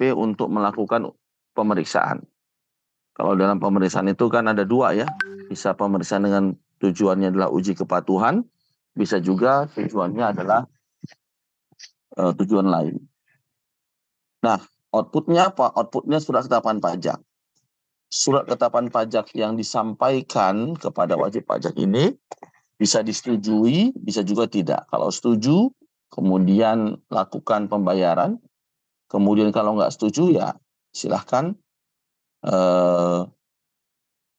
KPP untuk melakukan pemeriksaan. Kalau dalam pemeriksaan itu kan ada dua ya, bisa pemeriksaan dengan tujuannya adalah uji kepatuhan, bisa juga tujuannya adalah tujuan lain. Nah, outputnya apa? Outputnya surat ketetapan pajak. Surat ketetapan pajak yang disampaikan kepada wajib pajak ini bisa disetujui, bisa juga tidak. Kalau setuju, kemudian lakukan pembayaran. Kemudian kalau nggak setuju, ya silahkan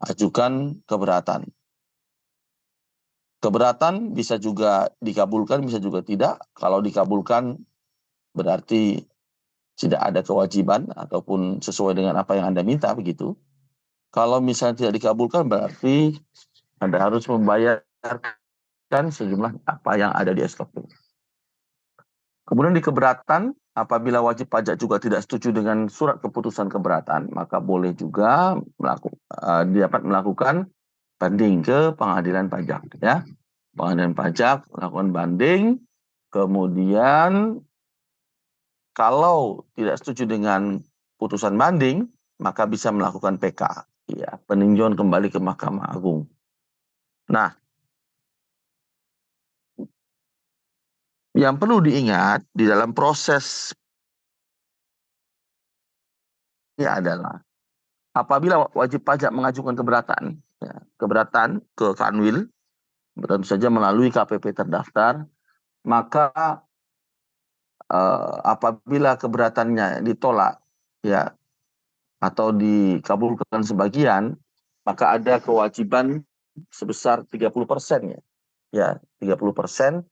ajukan keberatan. Keberatan bisa juga dikabulkan, bisa juga tidak. Kalau dikabulkan berarti tidak ada kewajiban ataupun sesuai dengan apa yang Anda minta begitu. Kalau misalnya tidak dikabulkan berarti Anda harus membayarkan sejumlah apa yang ada di SKP. Kemudian di keberatan, apabila wajib pajak juga tidak setuju dengan surat keputusan keberatan, maka boleh juga dapat melakukan banding ke pengadilan pajak ya. Pengadilan pajak melakukan banding, kemudian kalau tidak setuju dengan putusan banding, maka bisa melakukan PK, ya, peninjauan kembali ke Mahkamah Agung. Nah, yang perlu diingat di dalam proses ini adalah apabila wajib pajak mengajukan keberatan, ya, keberatan ke Kanwil, tentu saja melalui KPP terdaftar, maka apabila keberatannya ditolak, ya, atau dikabulkan sebagian, maka ada kewajiban sebesar 30% ya. Ya, 30%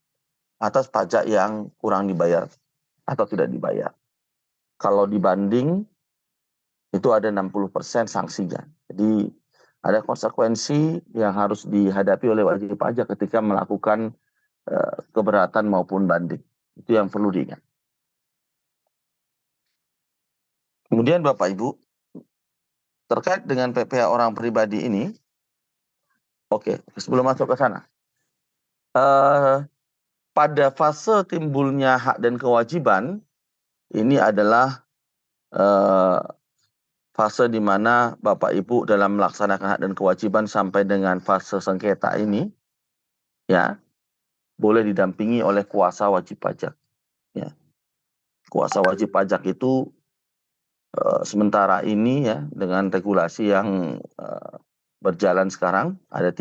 atas pajak yang kurang dibayar atau tidak dibayar. Kalau dibanding itu ada 60% sanksinya. Jadi ada konsekuensi yang harus dihadapi oleh wajib pajak ketika melakukan keberatan maupun banding. Itu yang perlu diingat. Kemudian Bapak Ibu, terkait dengan PPh orang pribadi ini, oke, sebelum masuk ke sana, pada fase timbulnya hak dan kewajiban, ini adalah fase di mana Bapak Ibu dalam melaksanakan hak dan kewajiban sampai dengan fase sengketa ini, ya, boleh didampingi oleh kuasa wajib pajak. Ya. Kuasa wajib pajak itu sementara ini ya dengan regulasi yang berjalan sekarang ada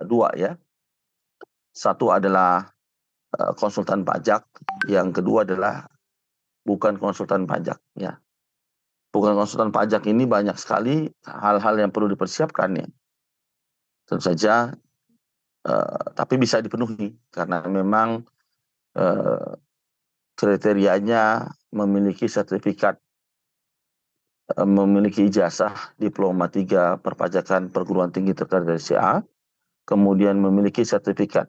dua ya. Satu adalah konsultan pajak, yang kedua adalah bukan konsultan pajak ya. Bukan konsultan pajak ini banyak sekali hal-hal yang perlu dipersiapkan ya. Tentu saja tapi bisa dipenuhi karena memang kriterianya memiliki sertifikat, memiliki ijazah diploma 3 perpajakan perguruan tinggi terkait dari CA, kemudian memiliki sertifikat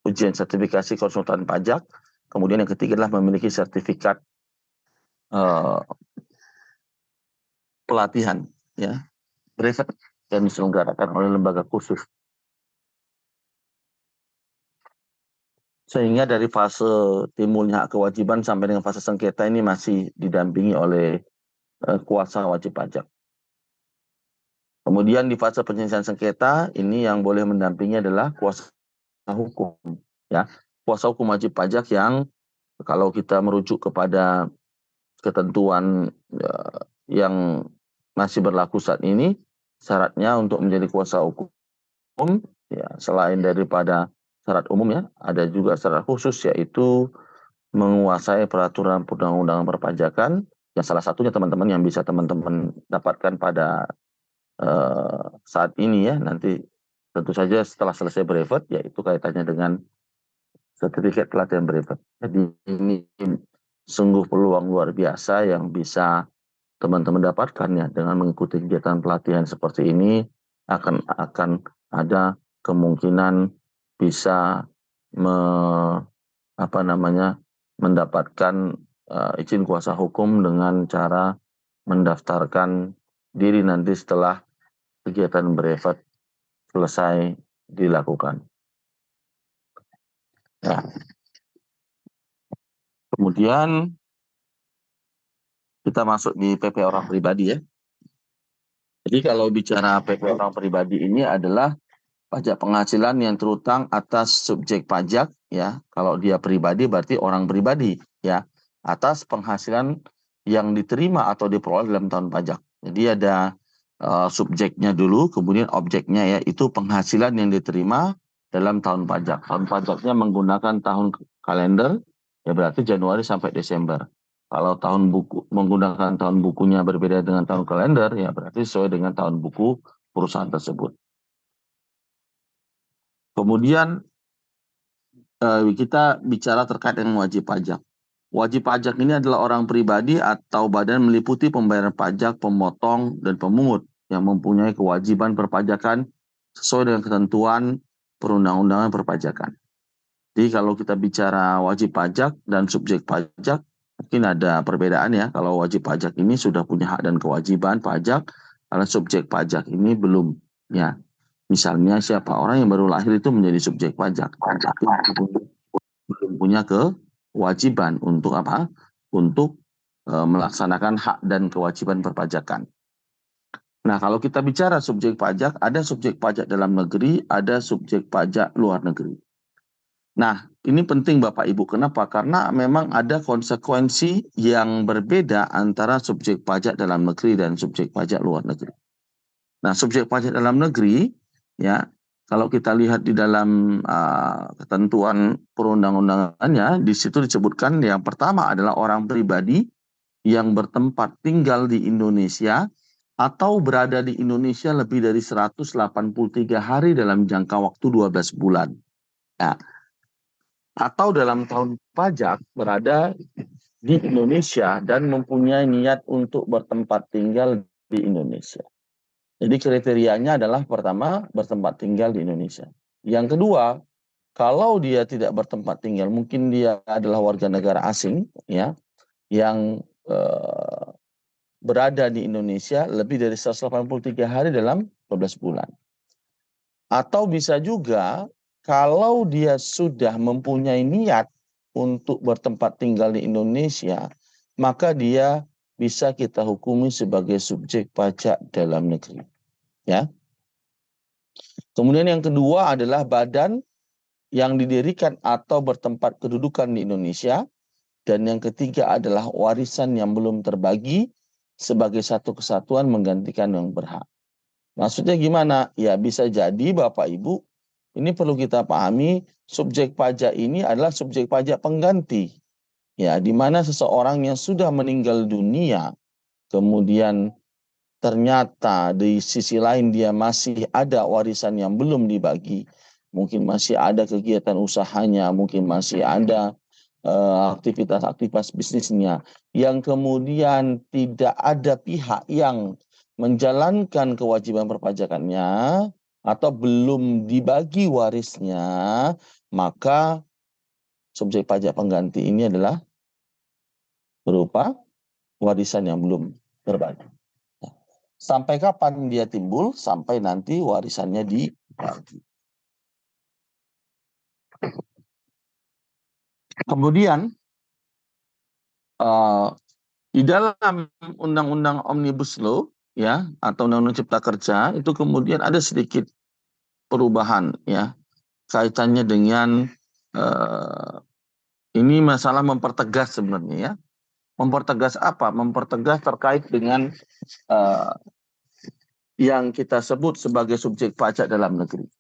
ujian sertifikasi konsultan pajak, kemudian yang ketiga adalah memiliki sertifikat pelatihan ya, brevet yang diselenggarakan oleh lembaga khusus. Sehingga dari fase timbulnya hak kewajiban sampai dengan fase sengketa ini masih didampingi oleh kuasa wajib pajak. Kemudian di fase penyelesaian sengketa ini yang boleh mendampingi adalah kuasa hukum ya. Kuasa hukum wajib pajak yang kalau kita merujuk kepada ketentuan yang masih berlaku saat ini, syaratnya untuk menjadi kuasa hukum ya, selain daripada syarat umum ya, ada juga syarat khusus, yaitu menguasai peraturan perundang-undangan perpajakan, yang salah satunya teman-teman yang bisa teman-teman dapatkan pada saat ini ya, nanti tentu saja setelah selesai brevet, yaitu kaitannya dengan sertifikat pelatihan brevet. Jadi ini sungguh peluang luar biasa yang bisa teman-teman dapatkan ya dengan mengikuti kegiatan pelatihan seperti ini. Akan ada kemungkinan bisa mendapatkan izin kuasa hukum dengan cara mendaftarkan diri nanti setelah kegiatan brevet selesai dilakukan. Ya. Kemudian Kita masuk di PP orang pribadi ya. Jadi kalau bicara PP orang pribadi ini adalah pajak penghasilan yang terutang atas subjek pajak ya. Kalau dia pribadi berarti orang pribadi ya. Atas penghasilan yang diterima atau diperoleh dalam tahun pajak. Jadi ada subjeknya dulu, kemudian objeknya ya. Itu penghasilan yang diterima dalam tahun pajak. Tahun pajaknya menggunakan tahun kalender ya berarti Januari sampai Desember. Kalau tahun buku menggunakan tahun bukunya berbeda dengan tahun kalender ya berarti sesuai dengan tahun buku perusahaan tersebut. Kemudian kita bicara terkait dengan wajib pajak. Wajib pajak ini adalah orang pribadi atau badan meliputi pembayaran pajak, pemotong, dan pemungut yang mempunyai kewajiban perpajakan sesuai dengan ketentuan perundang-undangan perpajakan. Jadi kalau kita bicara wajib pajak dan subjek pajak, mungkin ada perbedaan ya. Kalau wajib pajak ini sudah punya hak dan kewajiban pajak, kalau subjek pajak ini belum ya. Misalnya siapa orang yang baru lahir itu menjadi subjek pajak, tapi belum punya kewajiban untuk apa? Untuk melaksanakan hak dan kewajiban perpajakan. Nah, kalau kita bicara subjek pajak, ada subjek pajak dalam negeri, ada subjek pajak luar negeri. Nah, ini penting Bapak Ibu. Kenapa? Karena memang ada konsekuensi yang berbeda antara subjek pajak dalam negeri dan subjek pajak luar negeri. Nah, subjek pajak dalam negeri, ya, kalau kita lihat di dalam ketentuan perundang-undangannya, di situ disebutkan yang pertama adalah orang pribadi yang bertempat tinggal di Indonesia atau berada di Indonesia lebih dari 183 hari dalam jangka waktu 12 bulan. Nah, atau dalam tahun pajak berada di Indonesia dan mempunyai niat untuk bertempat tinggal di Indonesia. Jadi kriterianya adalah pertama bertempat tinggal di Indonesia. Yang kedua, kalau dia tidak bertempat tinggal, mungkin dia adalah warga negara asing ya yang berada di Indonesia lebih dari 183 hari dalam 12 bulan. Atau bisa juga kalau dia sudah mempunyai niat untuk bertempat tinggal di Indonesia, maka dia bisa kita hukumi sebagai subjek pajak dalam negeri. Ya. Kemudian yang kedua adalah badan yang didirikan atau bertempat kedudukan di Indonesia. Dan yang ketiga adalah warisan yang belum terbagi sebagai satu kesatuan menggantikan yang berhak. Maksudnya gimana? Ya bisa jadi Bapak Ibu, ini perlu kita pahami, subjek pajak ini adalah subjek pajak pengganti. Ya, di mana seseorang yang sudah meninggal dunia, kemudian ternyata di sisi lain dia masih ada warisan yang belum dibagi. Mungkin masih ada kegiatan usahanya, mungkin masih ada aktivitas-aktivitas bisnisnya, yang kemudian tidak ada pihak yang menjalankan kewajiban perpajakannya atau belum dibagi warisnya, maka subjek pajak pengganti ini adalah berupa warisan yang belum terbagi. Sampai kapan dia timbul? Sampai nanti warisannya dibagi. Kemudian di dalam Undang-Undang Omnibus Law ya atau Undang-Undang Cipta Kerja itu kemudian ada sedikit perubahan ya kaitannya dengan ini masalah mempertegas sebenarnya ya. Mempertegas apa? Mempertegas terkait dengan yang kita sebut sebagai subjek pajak dalam negeri.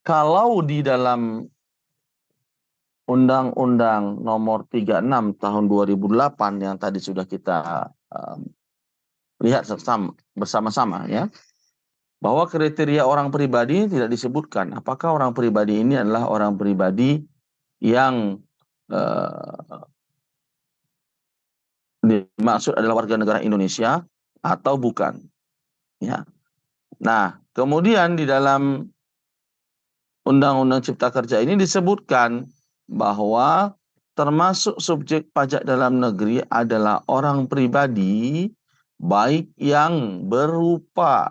Kalau di dalam Undang-Undang Nomor 36 Tahun 2008 yang tadi sudah kita lihat bersama-sama ya, bahwa kriteria orang pribadi tidak disebutkan. Apakah orang pribadi ini adalah orang pribadi yang dimaksud adalah warga negara Indonesia atau bukan? Ya. Nah, kemudian di dalam Undang-Undang Cipta Kerja ini disebutkan bahwa termasuk subjek pajak dalam negeri adalah orang pribadi baik yang berupa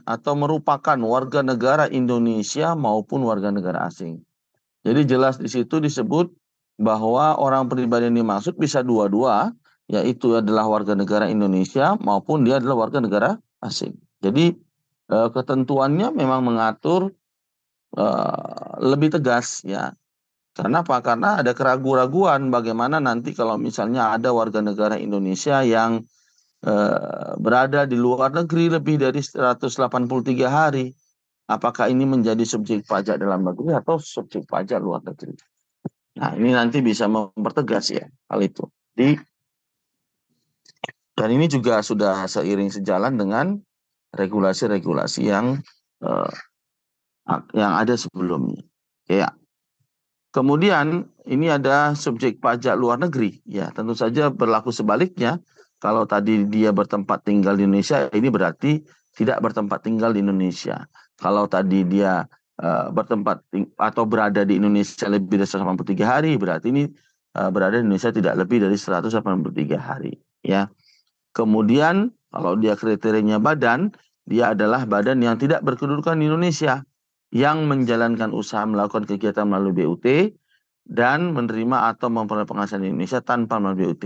atau merupakan warga negara Indonesia maupun warga negara asing. Jadi jelas di situ disebut bahwa orang pribadi yang dimaksud bisa dua-dua, yaitu adalah warga negara Indonesia maupun dia adalah warga negara asing. Jadi ketentuannya memang mengatur lebih tegas ya. Karena apa? Karena ada keraguan-raguan bagaimana nanti kalau misalnya ada warga negara Indonesia yang berada di luar negeri lebih dari 183 hari. Apakah ini menjadi subjek pajak dalam negeri atau subjek pajak luar negeri? Nah, ini nanti bisa mempertegas ya hal itu. Dan ini juga sudah seiring sejalan dengan regulasi-regulasi eh, yang ada sebelumnya. Ya. Kemudian ini ada subjek pajak luar negeri. Ya, tentu saja berlaku sebaliknya. Kalau tadi dia bertempat tinggal di Indonesia, ini berarti tidak bertempat tinggal di Indonesia. Kalau tadi dia atau berada di Indonesia lebih dari 183 hari, berarti ini berada di Indonesia tidak lebih dari 183 hari. Ya. Kemudian kalau dia kriterianya badan, dia adalah badan yang tidak berkedudukan di Indonesia, yang menjalankan usaha melakukan kegiatan melalui BUT dan menerima atau memperoleh penghasilan di Indonesia tanpa melalui BUT.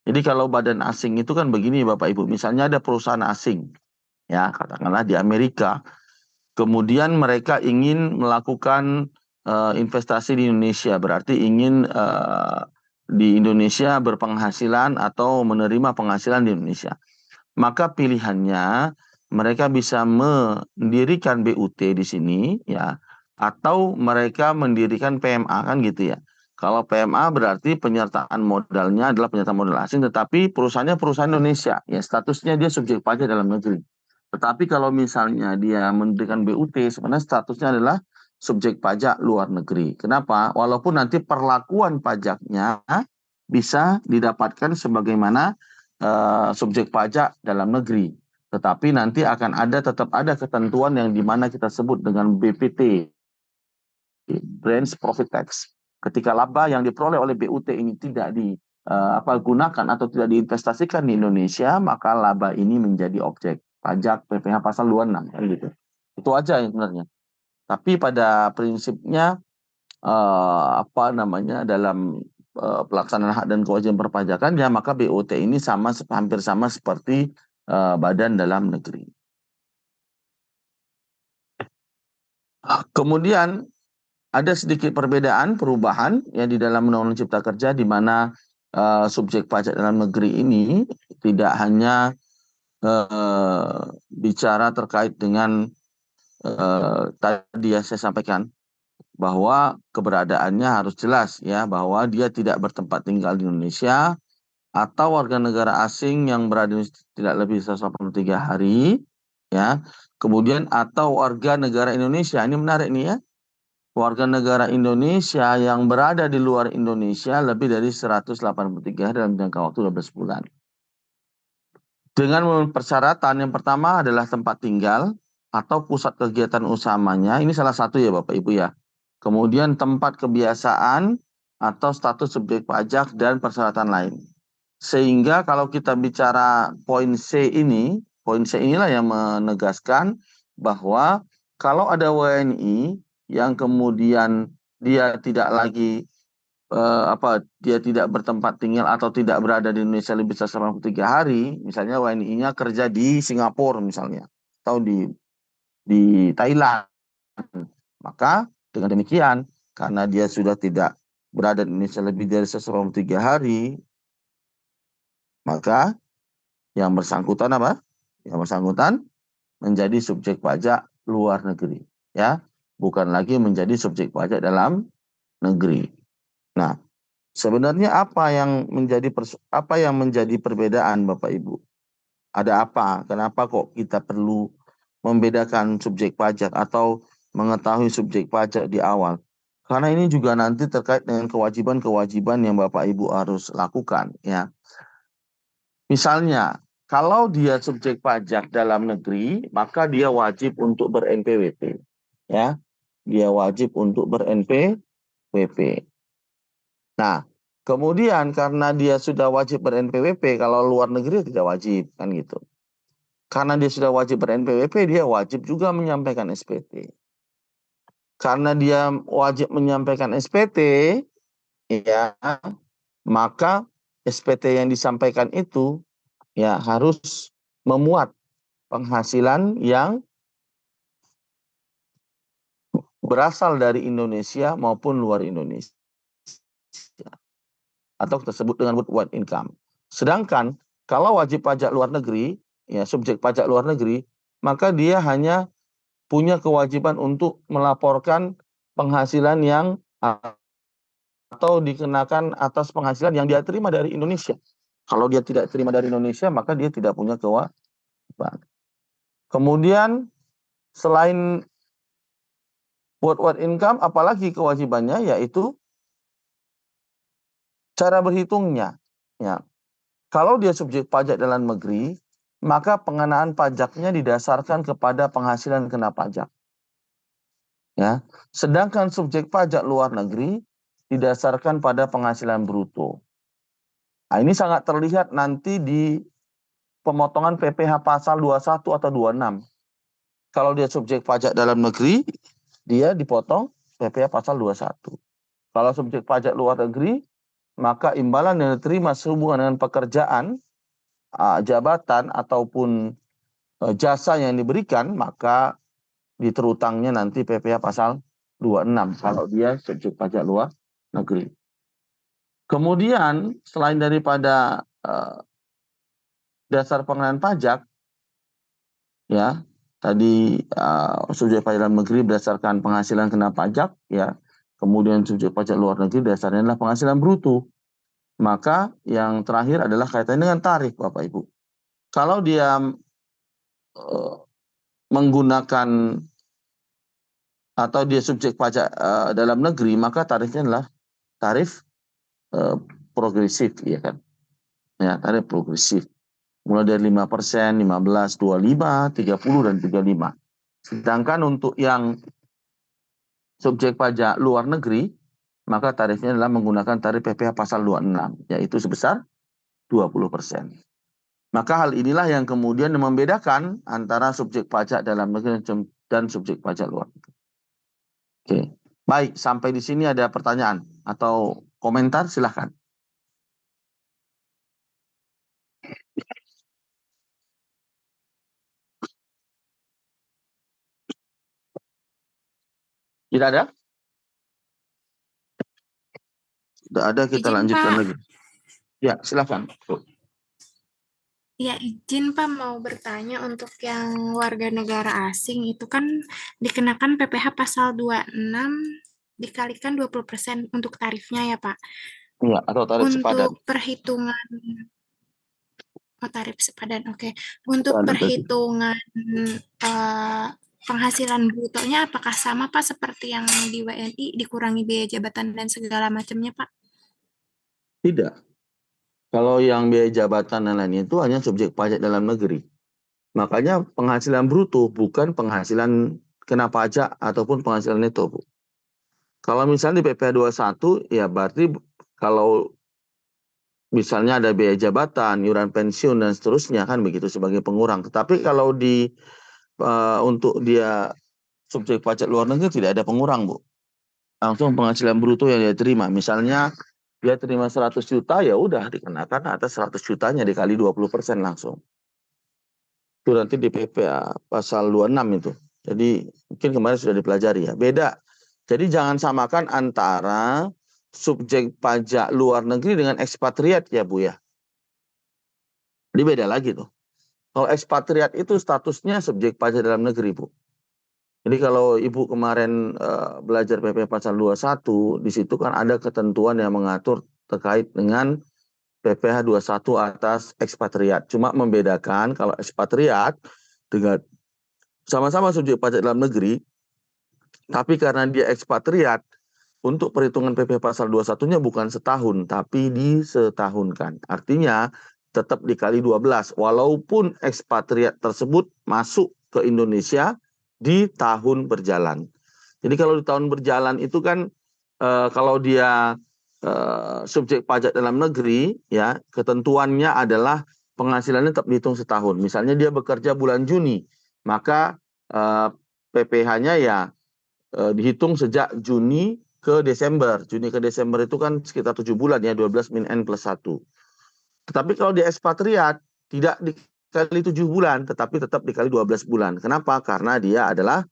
Jadi kalau badan asing itu kan begini Bapak Ibu, misalnya ada perusahaan asing, ya katakanlah di Amerika, kemudian mereka ingin melakukan investasi di Indonesia, berarti ingin di Indonesia berpenghasilan atau menerima penghasilan di Indonesia. Maka pilihannya mereka bisa mendirikan BUT di sini ya, atau mereka mendirikan PMA kan gitu ya. Kalau PMA berarti penyertaan modalnya adalah penyertaan modal asing, tetapi perusahaannya perusahaan Indonesia ya, statusnya dia subjek pajak dalam negeri. Tetapi kalau misalnya dia mendirikan BUT, sebenarnya statusnya adalah subjek pajak luar negeri. Kenapa? Walaupun nanti perlakuan pajaknya bisa didapatkan sebagaimana subjek pajak dalam negeri. Tetapi nanti akan tetap ada ketentuan yang dimana kita sebut dengan BPT, Branch Profit Tax. Ketika laba yang diperoleh oleh BUT ini tidak gunakan atau tidak diinvestasikan di Indonesia, maka laba ini menjadi objek pajak PPh pasal 26 kan gitu. Itu aja yang sebenarnya. Tapi pada prinsipnya dalam pelaksanaan hak dan kewajiban perpajakan ya, maka BOT ini hampir sama seperti badan dalam negeri. Kemudian ada sedikit perubahan ya di dalam Undang-Undang Cipta Kerja, di mana subjek pajak dalam negeri ini tidak hanya bicara terkait dengan tadi yang saya sampaikan, bahwa keberadaannya harus jelas ya, bahwa dia tidak bertempat tinggal di Indonesia atau warga negara asing yang berada di tidak lebih 183 hari ya. Kemudian atau warga negara Indonesia, ini menarik nih ya. Warga negara Indonesia yang berada di luar Indonesia lebih dari 183 hari dalam jangka waktu 12 bulan. Dengan persyaratan yang pertama adalah tempat tinggal atau pusat kegiatan usamanya. Ini salah satu ya Bapak Ibu ya. Kemudian tempat kebiasaan atau status subjek pajak dan persyaratan lain. Sehingga kalau kita bicara poin C inilah yang menegaskan bahwa kalau ada WNI yang kemudian dia tidak lagi dia tidak bertempat tinggal atau tidak berada di Indonesia lebih dari 183 hari, misalnya WNI-nya kerja di Singapura misalnya, atau di Thailand, maka dengan demikian karena dia sudah tidak berada di Indonesia lebih dari 183 hari, maka yang bersangkutan apa? Yang bersangkutan menjadi subjek pajak luar negeri, ya, bukan lagi menjadi subjek pajak dalam negeri. Nah, sebenarnya apa yang menjadi perbedaan Bapak Ibu? Ada apa? Kenapa kok kita perlu membedakan subjek pajak atau mengetahui subjek pajak di awal? Karena ini juga nanti terkait dengan kewajiban-kewajiban yang Bapak Ibu harus lakukan ya. Misalnya, kalau dia subjek pajak dalam negeri, maka dia wajib untuk ber-NPWP. Ya, dia wajib untuk ber-NPWP. Nah, kemudian karena dia sudah wajib ber-NPWP, kalau luar negeri tidak wajib, kan gitu. Karena dia sudah wajib ber-NPWP, dia wajib juga menyampaikan SPT. Karena dia wajib menyampaikan SPT, ya, maka SPT yang disampaikan itu ya harus memuat penghasilan yang berasal dari Indonesia maupun luar Indonesia, atau tersebut dengan worldwide income. Sedangkan kalau wajib pajak luar negeri, ya subjek pajak luar negeri, maka dia hanya punya kewajiban untuk melaporkan penghasilan yang atau dikenakan atas penghasilan yang dia terima dari Indonesia. Kalau dia tidak terima dari Indonesia, maka dia tidak punya kewajiban. Kemudian selain worldwide income, apalagi kewajibannya, yaitu cara berhitungnya. Ya, kalau dia subjek pajak dalam negeri, maka pengenaan pajaknya didasarkan kepada penghasilan kena pajak. Ya, sedangkan subjek pajak luar negeri didasarkan pada penghasilan bruto. Nah, ini sangat terlihat nanti di pemotongan PPh pasal 21 atau 26. Kalau dia subjek pajak dalam negeri, dia dipotong PPh pasal 21. Kalau subjek pajak luar negeri, maka imbalan yang diterima sehubungan dengan pekerjaan, jabatan ataupun jasa yang diberikan, maka diterutangnya nanti PPh pasal 26 kalau dia subjek pajak luar negeri. Kemudian selain daripada dasar pengenaan pajak, ya tadi subjek pajak dalam negeri berdasarkan penghasilan kena pajak, ya kemudian subjek pajak luar negeri dasarnya adalah penghasilan bruto. Maka yang terakhir adalah kaitannya dengan tarif, Bapak Ibu. Kalau dia menggunakan atau dia subjek pajak dalam negeri, maka tarifnya adalah tarif progresif, ya kan? Ya, tarif progresif. Mulai dari 5%, 15, 25, 30, dan 35. Sedangkan untuk yang subjek pajak luar negeri, maka tarifnya adalah menggunakan tarif PPh pasal 26, yaitu sebesar 20%. Maka hal inilah yang kemudian membedakan antara subjek pajak dalam negeri dan subjek pajak luar negeri. Oke, baik, sampai di sini ada pertanyaan atau komentar, silahkan. Tidak ada? Tidak ada, kita Izin, lanjutkan Pak. lagi. Ya, silahkan. Ya, izin Pak mau bertanya untuk yang warga negara asing itu kan dikenakan PPh pasal 26 dikalikan 20% untuk tarifnya ya Pak. Ya, atau tarif sepadan. Untuk perhitungan tarif sepadan, oke. Untuk perhitungan eh, penghasilan brutonya apakah sama Pak seperti yang di WNI dikurangi biaya jabatan dan segala macamnya Pak? Tidak. Kalau yang biaya jabatan dan lain itu hanya subjek pajak dalam negeri. Makanya penghasilan bruto bukan penghasilan kena pajak ataupun penghasilan neto, Bu. Kalau misalnya di PPh 21, ya berarti kalau misalnya ada biaya jabatan, iuran pensiun, dan seterusnya, kan begitu sebagai pengurang. Tetapi kalau untuk dia subjek pajak luar negeri tidak ada pengurang, Bu. Langsung penghasilan bruto yang dia terima. Misalnya dia terima 100 juta, ya udah dikenakan atas 100 jutanya dikali 20% langsung. Itu nanti di PPh pasal 26 itu. Jadi mungkin kemarin sudah dipelajari ya. Beda. Jadi jangan samakan antara subjek pajak luar negeri dengan ekspatriat ya, Bu ya. Jadi beda lagi tuh. Kalau ekspatriat itu statusnya subjek pajak dalam negeri, Bu. Jadi kalau Ibu kemarin belajar PP pasal 21, di situ kan ada ketentuan yang mengatur terkait dengan PPh 21 atas ekspatriat. Cuma membedakan kalau ekspatriat dengan sama-sama subjek pajak dalam negeri, tapi karena dia ekspatriat, untuk perhitungan PP pasal 21-nya bukan setahun, tapi disetahunkan. Artinya tetap dikali 12, walaupun ekspatriat tersebut masuk ke Indonesia di tahun berjalan. Jadi kalau di tahun berjalan itu kan kalau dia subjek pajak dalam negeri, ya ketentuannya adalah penghasilannya tetap dihitung setahun. Misalnya dia bekerja bulan Juni, maka PPh-nya ya dihitung sejak Juni ke Desember. Juni ke Desember itu kan sekitar 7 bulan ya, 12 min N plus 1. Tetapi kalau di ekspatriat tidak dikali 7 bulan, tetapi tetap dikali 12 bulan. Kenapa? Karena dia adalah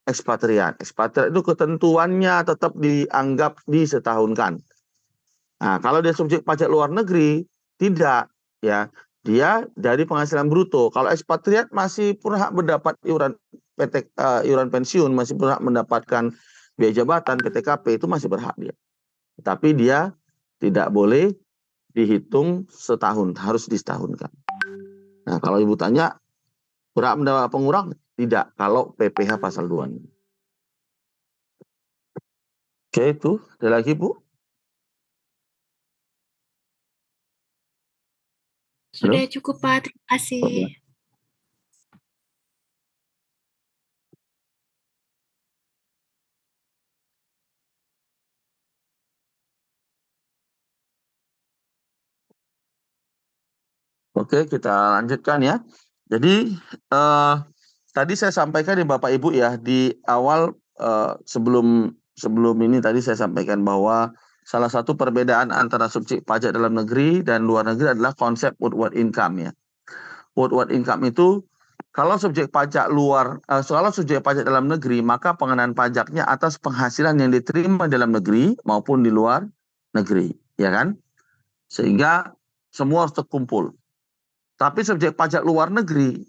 ekspatriat. Ekspatriat itu ketentuannya tetap dianggap disetahunkan. Nah, kalau dia subjek pajak luar negeri, tidak, ya. Dia dari penghasilan bruto. Kalau ekspatriat masih berhak mendapat iuran PT, iuran pensiun, masih berhak mendapatkan biaya jabatan, PTKP itu masih berhak dia. Tapi dia tidak boleh dihitung setahun, harus disetahunkan. Nah, kalau Ibu tanya, berhak mendapat pengurang? Tidak, kalau PPh pasal 2. Oke, itu. Ada lagi, Bu? Sudah Halo? cukup, Pak. Terima kasih. Oke, kita lanjutkan ya. Jadi, tadi saya sampaikan ya Bapak Ibu ya, di awal sebelum ini tadi saya sampaikan bahwa salah satu perbedaan antara subjek pajak dalam negeri dan luar negeri adalah konsep outward income ya. Outward income itu kalau subjek pajak kalau subjek pajak dalam negeri, maka pengenaan pajaknya atas penghasilan yang diterima dalam negeri maupun di luar negeri, ya kan? Sehingga semua harus terkumpul. Tapi subjek pajak luar negeri,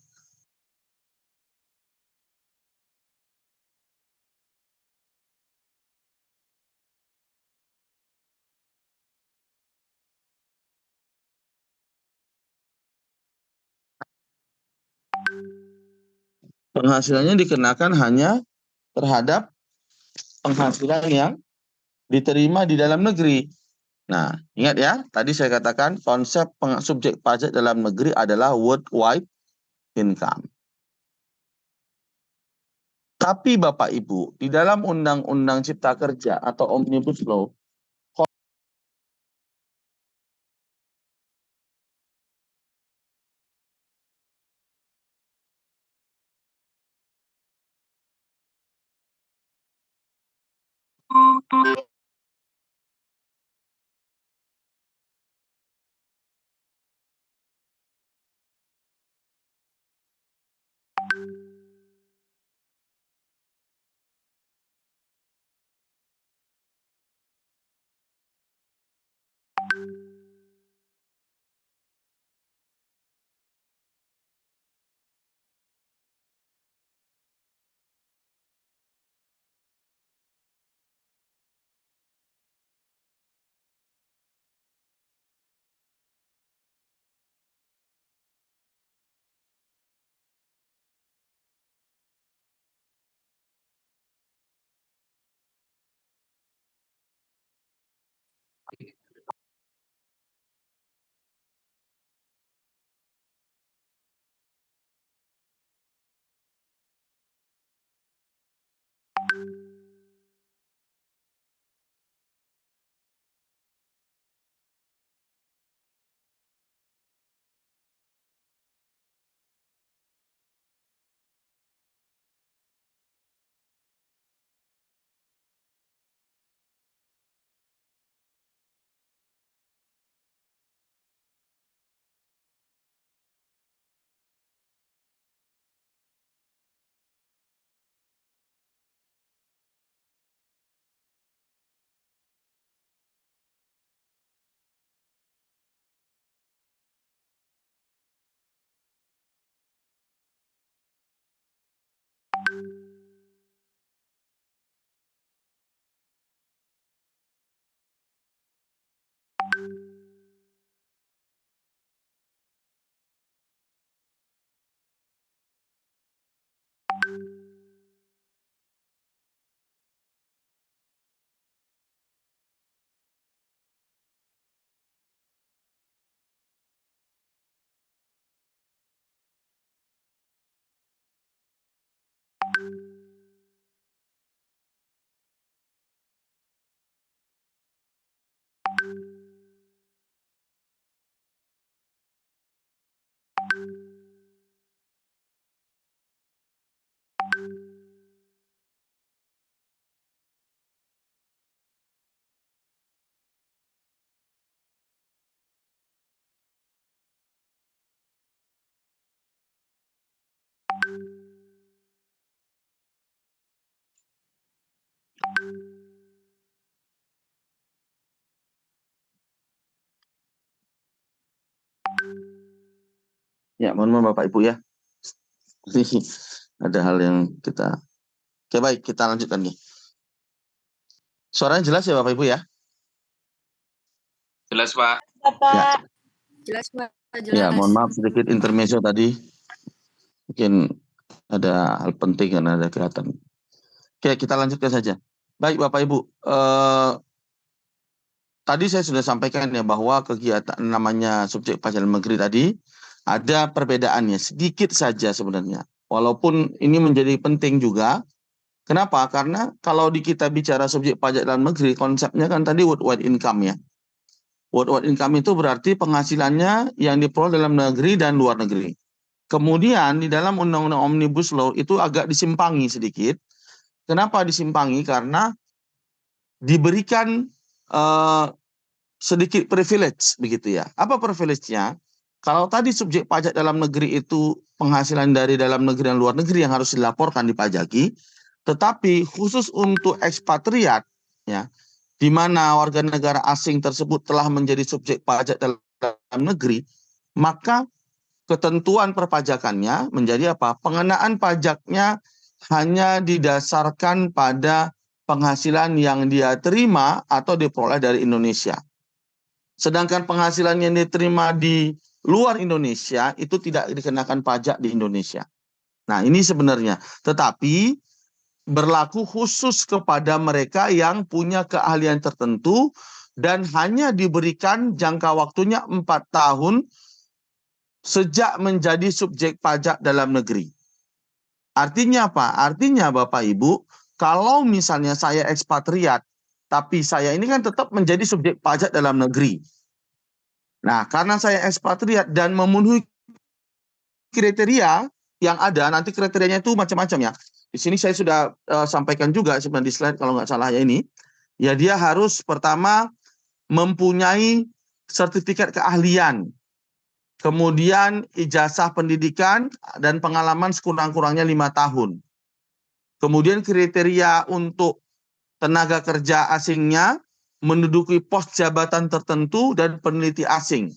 penghasilannya dikenakan hanya terhadap penghasilan yang diterima di dalam negeri. Nah, ingat ya, tadi saya katakan konsep subjek pajak dalam negeri adalah worldwide income. Tapi Bapak Ibu, di dalam Undang-Undang Cipta Kerja atau Omnibus Law, Ya, mohon maaf Bapak Ibu ya. Ini ada hal yang kita... Oke, baik, kita lanjutkan nih. Suaranya jelas ya Bapak Ibu ya? Jelas, Pak. Ya. Jelas, Pak. Ya, Jelas. mohon maaf sedikit intermezzo tadi. Mungkin ada hal penting karena ada kelihatan. Oke, kita lanjutkan saja. Baik Bapak Ibu, tadi saya sudah sampaikan ya bahwa kegiatan namanya subjek pajak dalam negeri tadi ada perbedaannya sedikit saja sebenarnya. Walaupun ini menjadi penting juga. Kenapa? Karena kalau kita bicara subjek pajak dalam negeri, konsepnya kan tadi worldwide income ya. Worldwide income itu berarti penghasilannya yang diperoleh dalam negeri dan luar negeri. Kemudian di dalam Undang-Undang Omnibus Law itu agak disimpangi sedikit. Kenapa disimpangi? Karena diberikan sedikit privilege begitu ya. Apa privilege-nya? Kalau tadi subjek pajak dalam negeri itu penghasilan dari dalam negeri dan luar negeri yang harus dilaporkan dipajaki, tetapi khusus untuk ekspatriat ya, di mana warga negara asing tersebut telah menjadi subjek pajak dalam negeri, maka ketentuan perpajakannya menjadi apa? Pengenaan pajaknya hanya didasarkan pada penghasilan yang dia terima atau diperoleh dari Indonesia. Sedangkan penghasilan yang diterima di luar Indonesia itu tidak dikenakan pajak di Indonesia. Nah, ini sebenarnya. Tetapi berlaku khusus kepada mereka yang punya keahlian tertentu dan hanya diberikan jangka waktunya 4 tahun sejak menjadi subjek pajak dalam negeri. Artinya apa? Artinya Bapak Ibu, kalau misalnya saya ekspatriat, tapi saya ini kan tetap menjadi subjek pajak dalam negeri. Nah, karena saya ekspatriat dan memenuhi kriteria yang ada, nanti kriterianya itu macam-macam ya. Di sini saya sudah sampaikan juga sebenarnya di slide kalau nggak salah ya ini. Ya dia harus pertama mempunyai sertifikat keahlian, kemudian ijazah pendidikan dan pengalaman sekurang-kurangnya 5 tahun. Kemudian kriteria untuk tenaga kerja asingnya menduduki pos jabatan tertentu dan peneliti asing.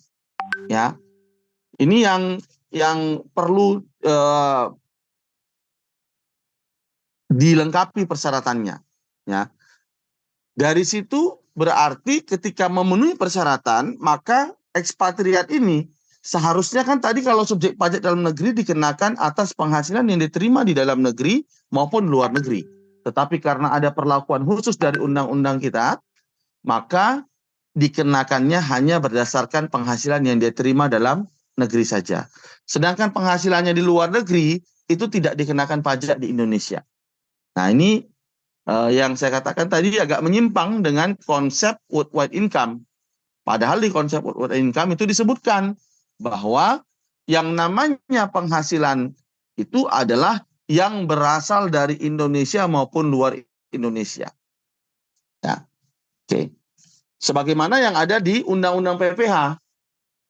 Ya, ini yang perlu dilengkapi persyaratannya. Ya, dari situ berarti ketika memenuhi persyaratan, maka ekspatriat ini seharusnya kan tadi kalau subjek pajak dalam negeri dikenakan atas penghasilan yang diterima di dalam negeri maupun luar negeri. Tetapi karena ada perlakuan khusus dari undang-undang kita, maka dikenakannya hanya berdasarkan penghasilan yang dia terima dalam negeri saja. Sedangkan penghasilannya di luar negeri itu tidak dikenakan pajak di Indonesia. Nah ini yang saya katakan tadi agak menyimpang dengan konsep worldwide income. Padahal di konsep worldwide income itu disebutkan bahwa yang namanya penghasilan itu adalah yang berasal dari Indonesia maupun luar Indonesia. Ya, oke. Sebagaimana yang ada di Undang-Undang PPH.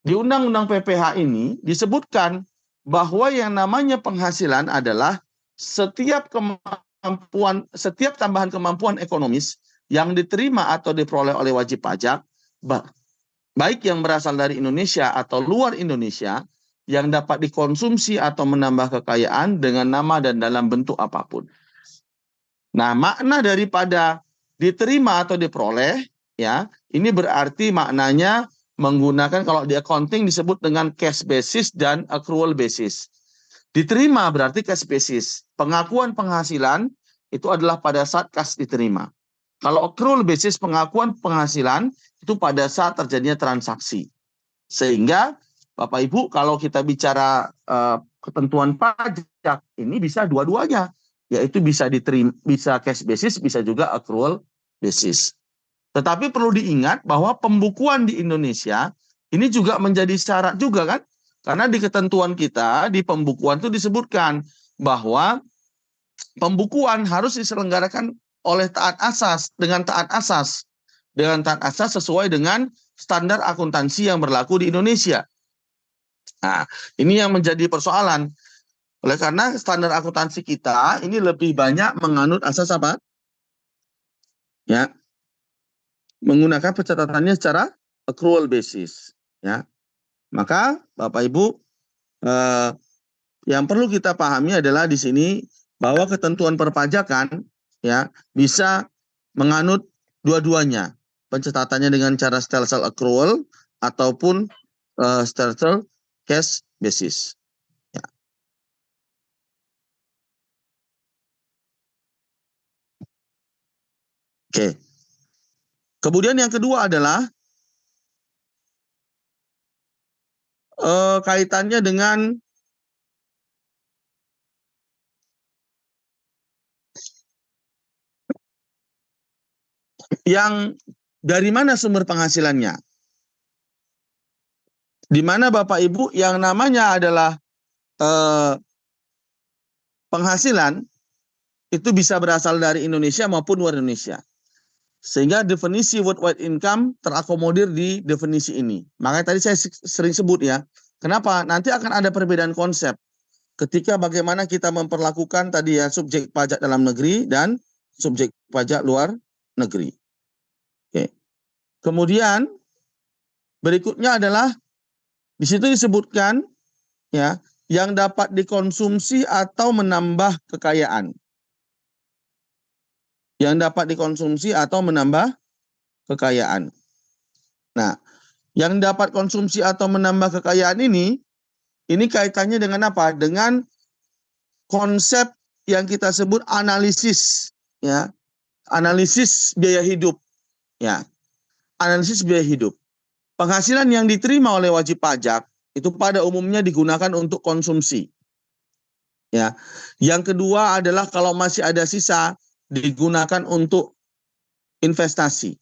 Di Undang-Undang PPH ini disebutkan bahwa yang namanya penghasilan adalah setiap tambahan kemampuan ekonomis yang diterima atau diperoleh oleh wajib pajak, baik yang berasal dari Indonesia atau luar Indonesia, yang dapat dikonsumsi atau menambah kekayaan dengan nama dan dalam bentuk apapun. Nah, makna daripada diterima atau diperoleh, ya, ini berarti maknanya menggunakan kalau di accounting disebut dengan cash basis dan accrual basis. Diterima berarti cash basis. Pengakuan penghasilan itu adalah pada saat kas diterima. Kalau accrual basis pengakuan penghasilan itu pada saat terjadinya transaksi. Sehingga Bapak Ibu kalau kita bicara ketentuan pajak ini bisa dua-duanya, yaitu bisa diterima, bisa cash basis, bisa juga accrual basis. Tetapi perlu diingat bahwa pembukuan di Indonesia ini juga menjadi syarat juga kan? Karena di ketentuan kita di pembukuan itu disebutkan bahwa pembukuan harus diselenggarakan oleh taat asas dengan taat asas sesuai dengan standar akuntansi yang berlaku di Indonesia. Nah, ini yang menjadi persoalan. Oleh karena standar akuntansi kita ini lebih banyak menganut asas apa? Ya, menggunakan pencatatannya secara accrual basis. Ya, maka Bapak Ibu eh, yang perlu kita pahami adalah di sini bahwa ketentuan perpajakan ya bisa menganut dua-duanya, pencatatannya dengan cara stelsel accrual ataupun stelsel cash basis. Ya. Oke. Kemudian yang kedua adalah kaitannya dengan yang dari mana sumber penghasilannya. Di mana Bapak Ibu yang namanya adalah penghasilan itu bisa berasal dari Indonesia maupun luar Indonesia. Sehingga definisi worldwide income terakomodir di definisi ini. Makanya tadi saya sering sebut ya, kenapa? Nanti akan ada perbedaan konsep ketika bagaimana kita memperlakukan tadi ya subjek pajak dalam negeri dan subjek pajak luar negeri. Oke. Kemudian berikutnya adalah di situ disebutkan ya yang dapat dikonsumsi atau menambah kekayaan. Yang dapat dikonsumsi atau menambah kekayaan. Nah, yang dapat konsumsi atau menambah kekayaan ini kaitannya dengan apa? Dengan konsep yang kita sebut analisis, ya, analisis biaya hidup, ya, analisis biaya hidup. Penghasilan yang diterima oleh wajib pajak itu pada umumnya digunakan untuk konsumsi, ya. Yang kedua adalah kalau masih ada sisa digunakan untuk investasi.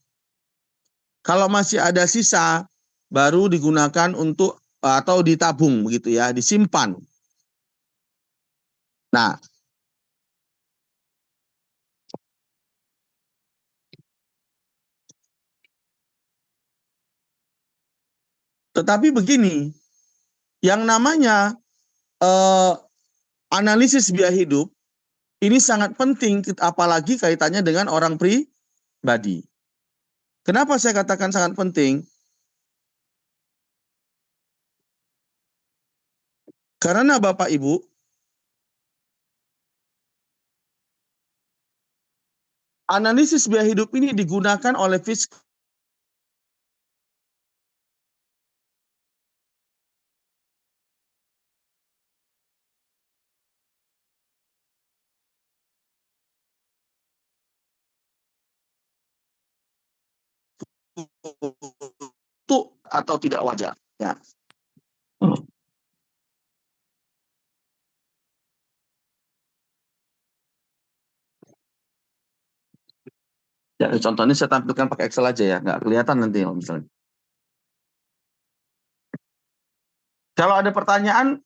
Kalau masih ada sisa baru digunakan untuk atau ditabung begitu ya, disimpan. Nah, tetapi begini, yang namanya analisis biaya hidup ini sangat penting, apalagi kaitannya dengan orang pribadi. Kenapa saya katakan sangat penting? Karena Bapak Ibu, analisis biaya hidup ini digunakan oleh fiskal untuk atau tidak wajar. Ya. Ya, contohnya saya tampilkan pakai Excel aja ya, nggak kelihatan nanti misalnya. Kalau ada pertanyaan,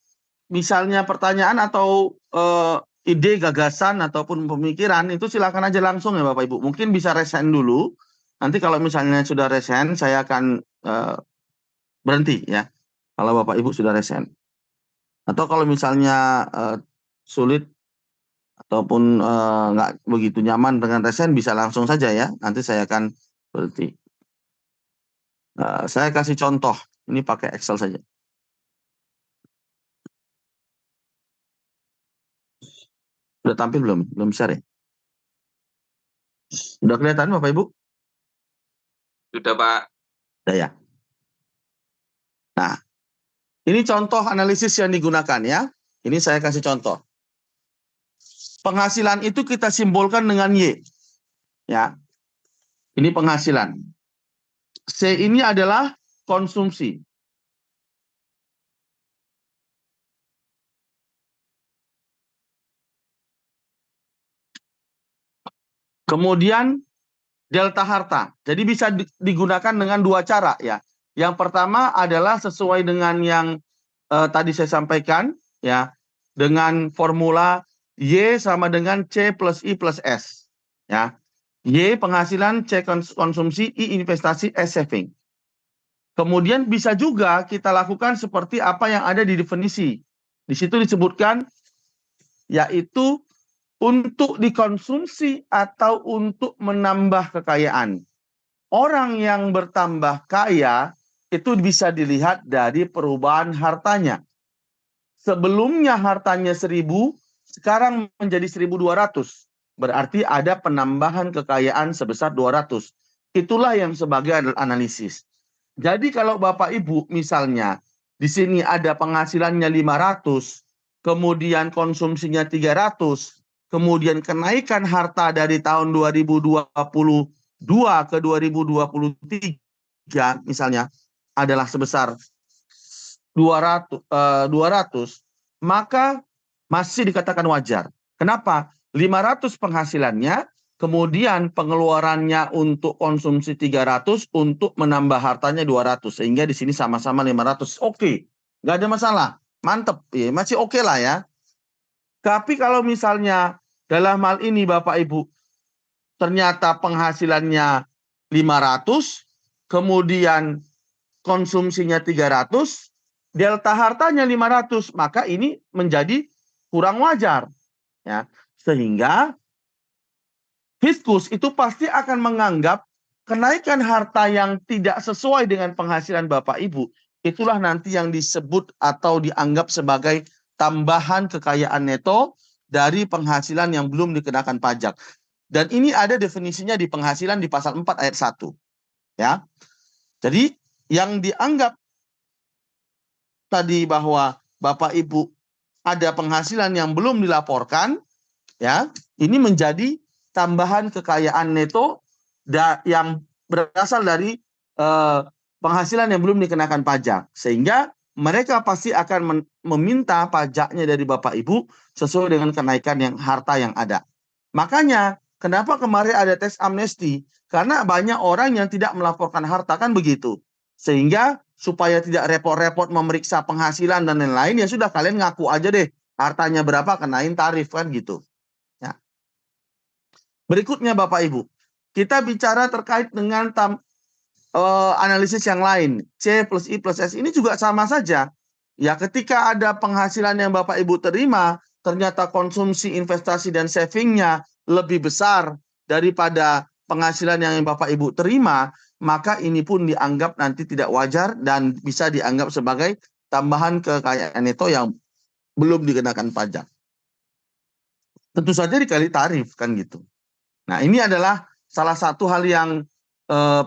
misalnya pertanyaan atau ide, gagasan ataupun pemikiran itu silakan aja langsung ya Bapak Ibu. Mungkin bisa resen dulu. Nanti kalau misalnya sudah resen, saya akan berhenti ya. Kalau Bapak Ibu sudah resen. Atau kalau misalnya sulit ataupun nggak begitu nyaman dengan resen, bisa langsung saja ya. Nanti saya akan berhenti. Saya kasih contoh. Ini pakai Excel saja. Sudah tampil belum? Belum share ya? Sudah kelihatan Bapak Ibu? Sudah Pak. Sudah ya. Nah, ini contoh analisis yang digunakan ya. Ini saya kasih contoh. Penghasilan itu kita simbolkan dengan Y. Ya. Ini penghasilan. C ini adalah konsumsi. Kemudian delta harta. Jadi bisa digunakan dengan dua cara ya. Yang pertama adalah sesuai dengan yang tadi saya sampaikan ya, dengan formula Y sama dengan C plus I plus S ya. Y penghasilan, C konsumsi, I investasi, S saving. Kemudian bisa juga kita lakukan seperti apa yang ada di definisi. Di situ disebutkan yaitu untuk dikonsumsi atau untuk menambah kekayaan. Orang yang bertambah kaya itu bisa dilihat dari perubahan hartanya. sebelumnya hartanya 1.000, sekarang menjadi 1.200. Berarti ada penambahan kekayaan sebesar 200. Itulah yang sebagai analisis. Jadi kalau Bapak Ibu misalnya di sini ada penghasilannya 500, kemudian konsumsinya 300, kemudian kenaikan harta dari tahun 2022 ke 2023 misalnya adalah sebesar 200, maka masih dikatakan wajar. Kenapa? 500 penghasilannya, kemudian pengeluarannya untuk konsumsi 300, untuk menambah hartanya 200. Sehingga di sini sama-sama 500. Oke, nggak ada masalah. Mantep, ya, masih oke lah ya. Tapi kalau misalnya dalam hal ini Bapak Ibu, ternyata penghasilannya 500, kemudian konsumsinya 300, delta hartanya 500, maka ini menjadi kurang wajar. Ya. Sehingga Fiskus itu pasti akan menganggap kenaikan harta yang tidak sesuai dengan penghasilan Bapak Ibu, itulah nanti yang disebut atau dianggap sebagai tambahan kekayaan neto dari penghasilan yang belum dikenakan pajak. Dan ini ada definisinya di penghasilan di pasal 4 ayat 1. Ya. Jadi yang dianggap tadi bahwa Bapak Ibu ada penghasilan yang belum dilaporkan, ya, ini menjadi tambahan kekayaan neto yang berasal dari penghasilan yang belum dikenakan pajak, sehingga mereka pasti akan meminta pajaknya dari Bapak Ibu sesuai dengan kenaikan yang harta yang ada. Makanya kenapa kemarin ada teks amnesti? Karena banyak orang yang tidak melaporkan harta, kan begitu. Sehingga supaya tidak repot-repot memeriksa penghasilan dan lain-lain, ya sudah kalian ngaku aja deh hartanya berapa, kenain tarif, kan gitu. Ya. Berikutnya Bapak Ibu, kita bicara terkait dengan analisis yang lain. C plus I plus S ini juga sama saja. Ya, ketika ada penghasilan yang Bapak Ibu terima, ternyata konsumsi, investasi, dan savingnya lebih besar daripada penghasilan yang Bapak Ibu terima, maka ini pun dianggap nanti tidak wajar dan bisa dianggap sebagai tambahan kekayaan neto yang belum dikenakan pajak. Tentu saja dikali tarif, kan gitu. Nah, ini adalah salah satu hal yang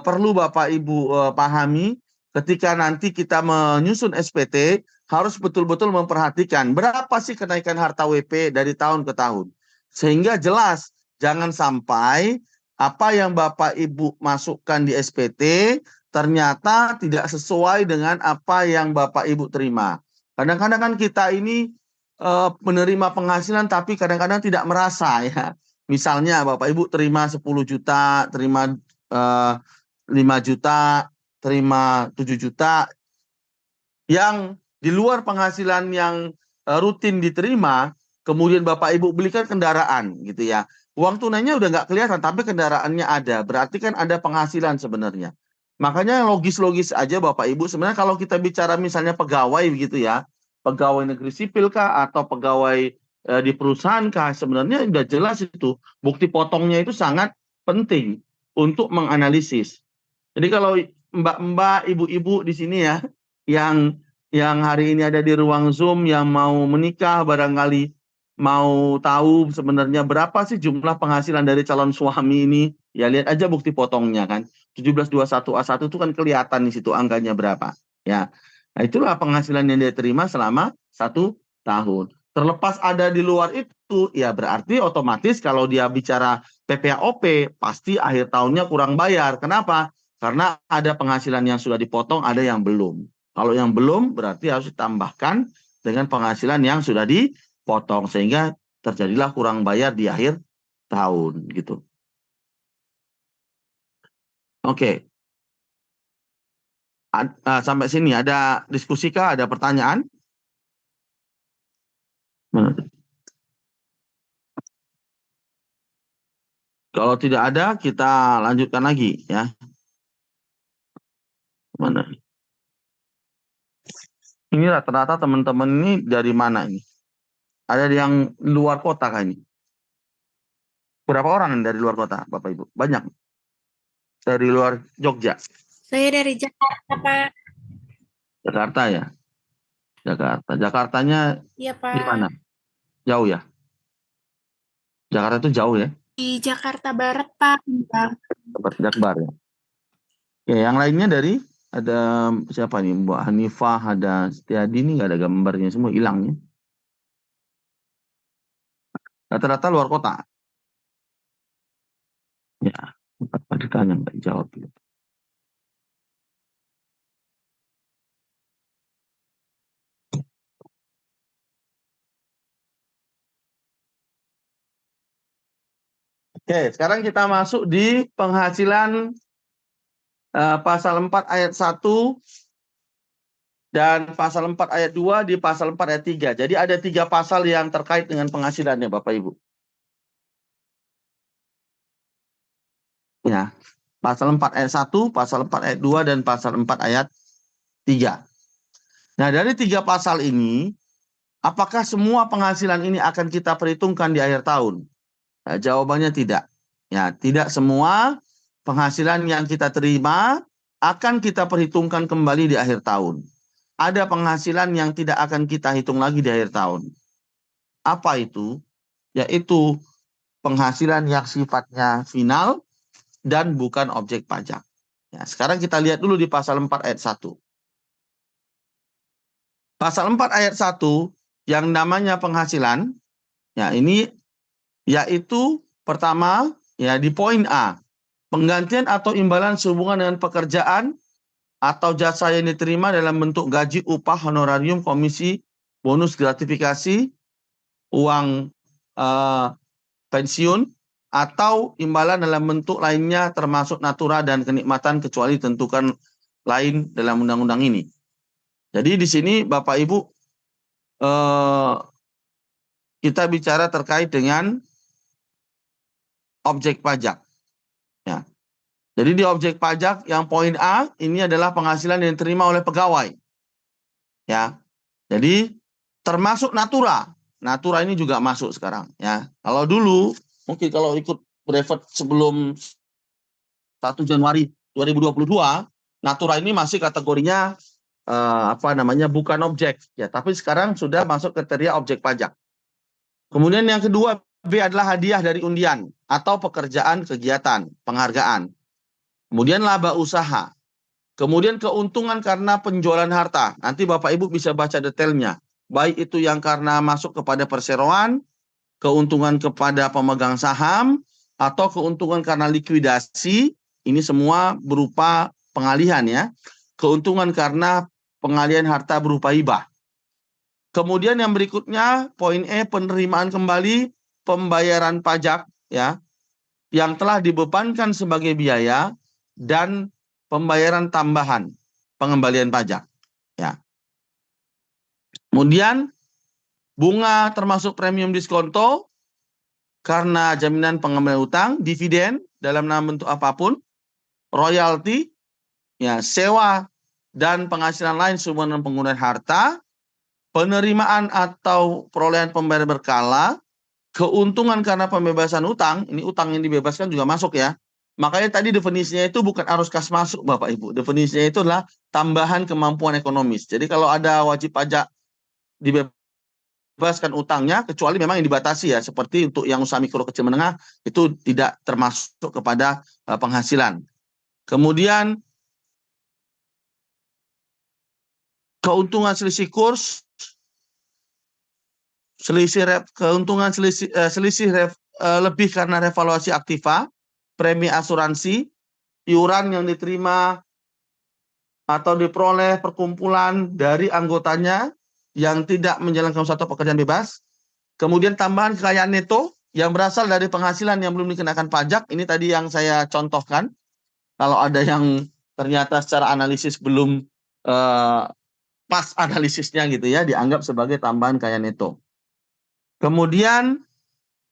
perlu Bapak Ibu pahami ketika nanti kita menyusun SPT, harus betul-betul memperhatikan berapa sih kenaikan harta WP dari tahun ke tahun. Sehingga jelas, jangan sampai apa yang Bapak Ibu masukkan di SPT ternyata tidak sesuai dengan apa yang Bapak Ibu terima. Kadang-kadang kan kita ini menerima penghasilan tapi kadang-kadang tidak merasa, ya. Misalnya Bapak Ibu terima 10 juta, terima 5 juta, terima 7 juta, yang di luar penghasilan yang rutin diterima, kemudian Bapak Ibu belikan kendaraan gitu ya. Uang tunainya udah nggak kelihatan, tapi kendaraannya ada. Berarti kan ada penghasilan sebenarnya. Makanya logis-logis aja Bapak Ibu, sebenarnya kalau kita bicara misalnya pegawai gitu ya, pegawai negeri sipil kah atau pegawai di perusahaan kah, sebenarnya udah jelas itu. Bukti potongnya itu sangat penting untuk menganalisis. Jadi kalau mbak-mbak, ibu-ibu di sini ya, yang hari ini ada di ruang Zoom, yang mau menikah, barangkali mau tahu sebenarnya berapa sih jumlah penghasilan dari calon suami ini, ya lihat aja bukti potongnya kan. 1721A1 itu kan kelihatan di situ angkanya berapa. Ya, nah itulah penghasilan yang dia terima selama 1 tahun. Terlepas ada di luar itu, ya berarti otomatis kalau dia bicara PPAOP, pasti akhir tahunnya kurang bayar. Kenapa? Karena ada penghasilan yang sudah dipotong, ada yang belum. Kalau yang belum berarti harus ditambahkan dengan penghasilan yang sudah dipotong, sehingga terjadilah kurang bayar di akhir tahun gitu. Oke. Sampai sini ada diskusi kah? Ada pertanyaan? Kalau tidak ada, kita lanjutkan lagi ya. Mana? Ini rata-rata teman-teman ini dari mana ini? Ada yang luar kota kah ini? Berapa orang dari luar kota, Bapak Ibu? Banyak. Dari luar Jogja. Saya dari Jakarta, Pak. Jakarta ya. Jakarta. Jakartanya Iya, di mana? Pak. Jauh ya? Jakarta itu jauh ya? Di Jakarta Barat, Pak. Bang. Tempat Jakbar ya? Oke, yang lainnya dari ada siapa nih? Mbak Hanifah, ada Setiadi, ini nggak ada gambarnya, semua hilang ya. Rata-rata luar kota. Ya, tempat ditanya nggak jawab. Gitu. Oke, sekarang kita masuk di penghasilan pasal 4 ayat 1 dan pasal 4 ayat 2 di pasal 4 ayat 3. Jadi ada 3 pasal yang terkait dengan penghasilannya Bapak Ibu. Ya, pasal 4 ayat 1, pasal 4 ayat 2, dan pasal 4 ayat 3. Nah, dari 3 pasal ini, apakah semua penghasilan ini akan kita perhitungkan di akhir tahun? Nah, jawabannya tidak. Ya, tidak semua penghasilan yang kita terima akan kita perhitungkan kembali di akhir tahun. Ada penghasilan yang tidak akan kita hitung lagi di akhir tahun. Apa itu? Yaitu penghasilan yang sifatnya final dan bukan objek pajak. Ya, sekarang kita lihat dulu di pasal 4 ayat 1. Pasal 4 ayat 1 yang namanya penghasilan, ya ini yaitu pertama ya di poin A, penggantian atau imbalan sehubungan dengan pekerjaan atau jasa yang diterima dalam bentuk gaji, upah, honorarium, komisi, bonus, gratifikasi, uang pensiun, atau imbalan dalam bentuk lainnya termasuk natura dan kenikmatan kecuali ditentukan lain dalam undang-undang ini. Jadi di sini Bapak Ibu kita bicara terkait dengan objek pajak. Ya. Jadi di objek pajak yang poin A ini adalah penghasilan yang diterima oleh pegawai. Ya. Jadi termasuk natura. Natura ini juga masuk sekarang. Ya. Kalau dulu mungkin kalau ikut brevet sebelum 1 Januari 2022, natura ini masih kategorinya bukan objek. Ya. Tapi sekarang sudah masuk kriteria objek pajak. Kemudian yang kedua B adalah hadiah dari undian atau pekerjaan, kegiatan, penghargaan. Kemudian laba usaha. Kemudian keuntungan karena penjualan harta. Nanti Bapak Ibu bisa baca detailnya. Baik itu yang karena masuk kepada perseroan, keuntungan kepada pemegang saham, atau keuntungan karena likuidasi. Ini semua berupa pengalihan ya. Keuntungan karena pengalihan harta berupa hibah. Kemudian yang berikutnya, poin E, penerimaan kembali pembayaran pajak ya yang telah dibebankan sebagai biaya dan pembayaran tambahan pengembalian pajak ya. Kemudian bunga termasuk premium diskonto karena jaminan pengembalian utang, dividen dalam bentuk apapun, royalti ya, sewa dan penghasilan lain sehubungan dengan penggunaan harta, penerimaan atau perolehan pembayaran berkala, keuntungan karena pembebasan utang, ini utang yang dibebaskan juga masuk ya. Makanya tadi definisinya itu bukan arus kas masuk Bapak Ibu. Definisinya itu adalah tambahan kemampuan ekonomis. Jadi kalau ada wajib pajak dibebaskan utangnya, kecuali memang yang dibatasi ya. Seperti untuk yang usaha mikro kecil menengah, itu tidak termasuk kepada penghasilan. Kemudian keuntungan selisih kurs, keuntungan selisih lebih karena revaluasi aktiva, premi asuransi, iuran yang diterima atau diperoleh perkumpulan dari anggotanya yang tidak menjalankan suatu pekerjaan bebas. Kemudian tambahan kekayaan neto yang berasal dari penghasilan yang belum dikenakan pajak. Ini tadi yang saya contohkan. Kalau ada yang ternyata secara analisis belum pas analisisnya gitu ya, dianggap sebagai tambahan kekayaan neto. Kemudian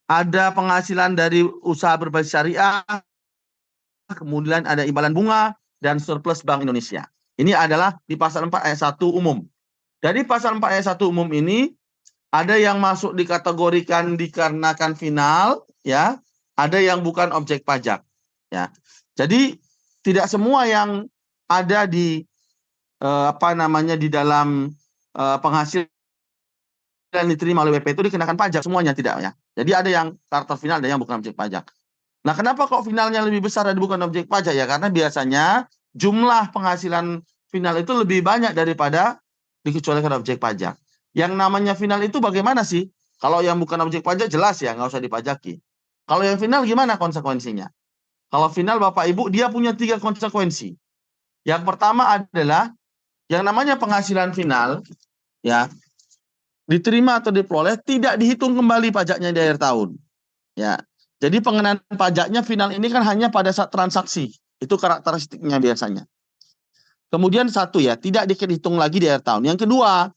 ada penghasilan dari usaha berbasis syariah, kemudian ada imbalan bunga dan surplus Bank Indonesia. Ini adalah di pasal 4 ayat 1 umum. Dari pasal 4 ayat 1 umum ini ada yang masuk dikategorikan dikarenakan final ya, ada yang bukan objek pajak ya. Jadi tidak semua yang ada di di dalam penghasilan diterima oleh WP itu dikenakan pajak semuanya, tidak ya. Jadi ada yang karakter final, ada yang bukan objek pajak. Nah, kenapa kok finalnya lebih besar dan bukan objek pajak ya? Karena biasanya jumlah penghasilan final itu lebih banyak daripada dikecualikan objek pajak. Yang namanya final itu bagaimana sih? Kalau yang bukan objek pajak jelas ya, nggak usah dipajaki. Kalau yang final gimana konsekuensinya? Kalau final Bapak Ibu dia punya 3 konsekuensi. Yang pertama adalah yang namanya penghasilan final ya, diterima atau diperoleh tidak dihitung kembali pajaknya di akhir tahun. Ya. Jadi pengenaan pajaknya final ini kan hanya pada saat transaksi. Itu karakteristiknya biasanya. Kemudian satu ya, tidak dihitung lagi di akhir tahun. Yang kedua,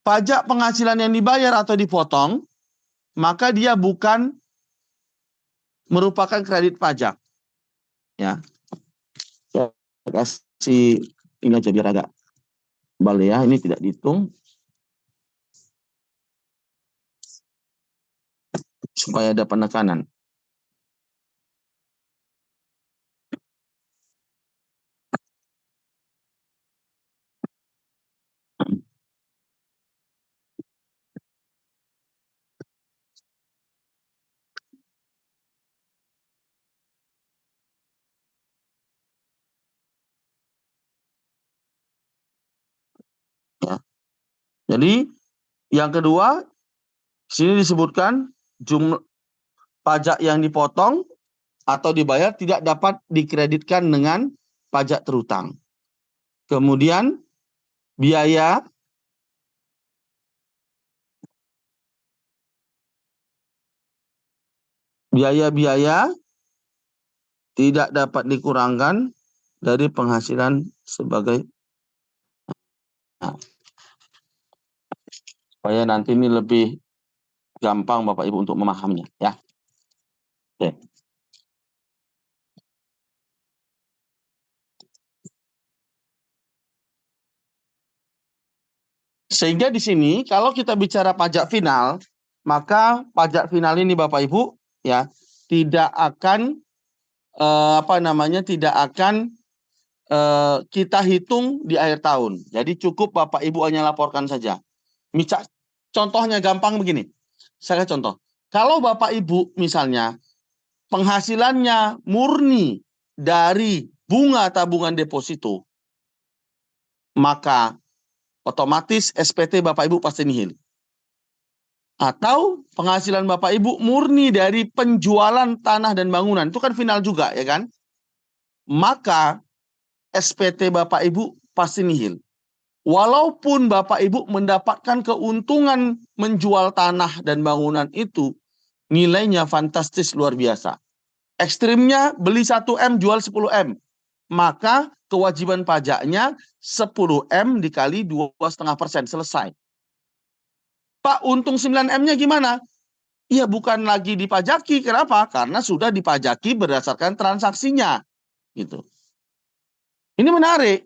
pajak penghasilan yang dibayar atau dipotong, maka dia bukan merupakan kredit pajak. Ya. Saya kasih ini aja biar agak balik ya, ini tidak dihitung. Supaya ada penekanan. Ya. Jadi yang kedua, sini disebutkan jumlah pajak yang dipotong atau dibayar tidak dapat dikreditkan dengan pajak terutang. Kemudian biaya tidak dapat dikurangkan dari penghasilan sebagai supaya nanti ini lebih gampang Bapak Ibu untuk memahaminya ya. Oke. Sehingga di sini kalau kita bicara pajak final, maka pajak final ini Bapak Ibu ya tidak akan tidak akan kita hitung di akhir tahun. Jadi cukup Bapak Ibu hanya laporkan saja. Misal contohnya gampang begini. Saya contoh. Kalau Bapak Ibu misalnya penghasilannya murni dari bunga tabungan deposito, maka otomatis SPT Bapak Ibu pasti nihil. Atau penghasilan Bapak Ibu murni dari penjualan tanah dan bangunan, itu kan final juga ya kan? Maka SPT Bapak Ibu pasti nihil. Walaupun Bapak Ibu mendapatkan keuntungan menjual tanah dan bangunan itu, nilainya fantastis luar biasa. Ekstrimnya beli 1M jual 10M. Maka kewajiban pajaknya 10M dikali 2,5%, selesai. Pak, untung 9M-nya gimana? Ya bukan lagi dipajaki. Kenapa? Karena sudah dipajaki berdasarkan transaksinya. Gitu. Ini menarik.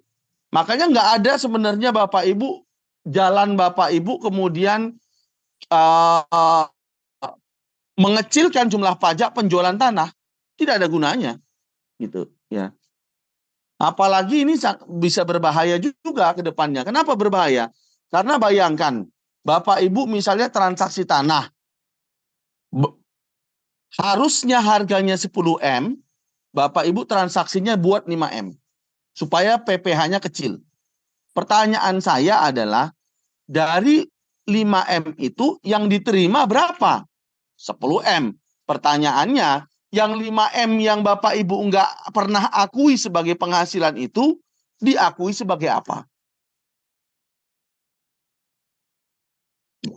Makanya nggak ada sebenarnya Bapak Ibu, jalan Bapak Ibu kemudian mengecilkan jumlah pajak penjualan tanah. Tidak ada gunanya. Gitu ya. Apalagi ini bisa berbahaya juga ke depannya. Kenapa berbahaya? Karena bayangkan, Bapak Ibu misalnya transaksi tanah, harusnya harganya 10M, Bapak Ibu transaksinya buat 5M. Supaya PPh-nya kecil. Pertanyaan saya adalah, dari 5M itu yang diterima berapa? 10M. Pertanyaannya, yang 5M yang Bapak Ibu nggak pernah akui sebagai penghasilan itu, diakui sebagai apa?